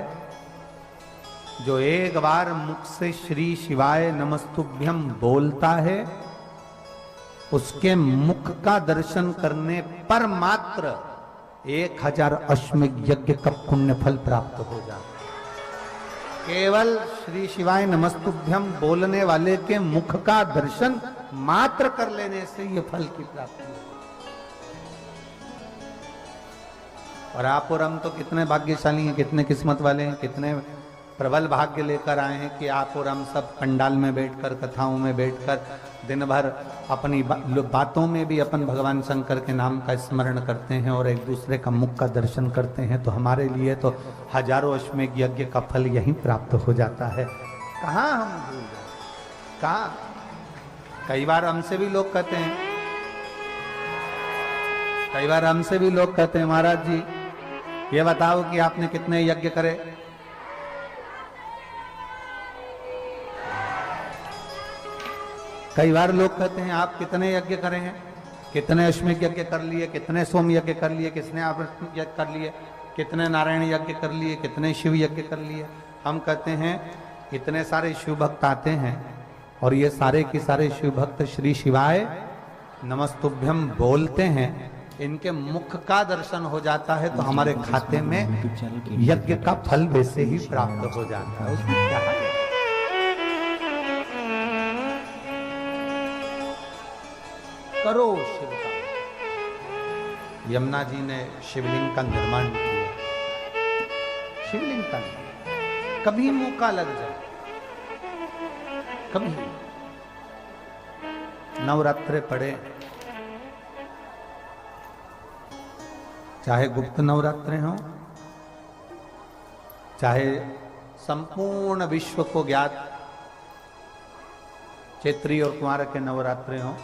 जो एक बार मुख से श्री शिवाय नमस्तुभ्यम बोलता है, उसके मुख का दर्शन करने पर मात्र 1000 अश्वमेध यज्ञ का पुण्य फल प्राप्त हो जाता। केवल श्री शिवाय नमस्तुभ्यम बोलने वाले के मुख का दर्शन मात्र कर लेने से ये फल की प्राप्ति है। और आप और हम तो कितने भाग्यशाली हैं, कितने किस्मत वाले हैं, कितने प्रबल भाग्य लेकर आए हैं कि आप और हम सब पंडाल में बैठकर, कथाओं में बैठकर दिन भर अपनी बातों में भी अपन भगवान शंकर के नाम का स्मरण करते हैं और एक दूसरे का मुख का दर्शन करते हैं। तो हमारे लिए तो हजारों अश्वमेध यज्ञ का फल यहीं प्राप्त हो जाता है। कहाँ हम भूल गए, कहाँ? कई बार हमसे भी लोग कहते हैं, कई बार हमसे भी लोग कहते हैं, महाराज जी ये बताओ कि आपने कितने यज्ञ करे? कई बार लोग कहते हैं आप कितने यज्ञ करे हैं, कितने अश्वमेध यज्ञ कर लिए, कितने सोम यज्ञ कर लिए, कितने आवर्त यज्ञ कर लिए, कितने नारायण यज्ञ कर लिए, कितने शिव यज्ञ कर लिए। हम कहते हैं इतने सारे शिव भक्त आते हैं और ये सारे के सारे शिव भक्त श्री शिवाय नमस्तुभ्यम बोलते हैं, इनके मुख का दर्शन हो जाता है तो हमारे खाते में यज्ञ का फल वैसे ही प्राप्त हो जाता है। उसमें क्या है? करो शिव का। यमुना जी ने शिवलिंग का निर्माण किया। शिवलिंग का कभी मौका लग जाए, कभी नवरात्रे पड़े, चाहे गुप्त नवरात्रे हों, चाहे संपूर्ण विश्व को ज्ञात चैत्री और कुंवार के नवरात्रे हों,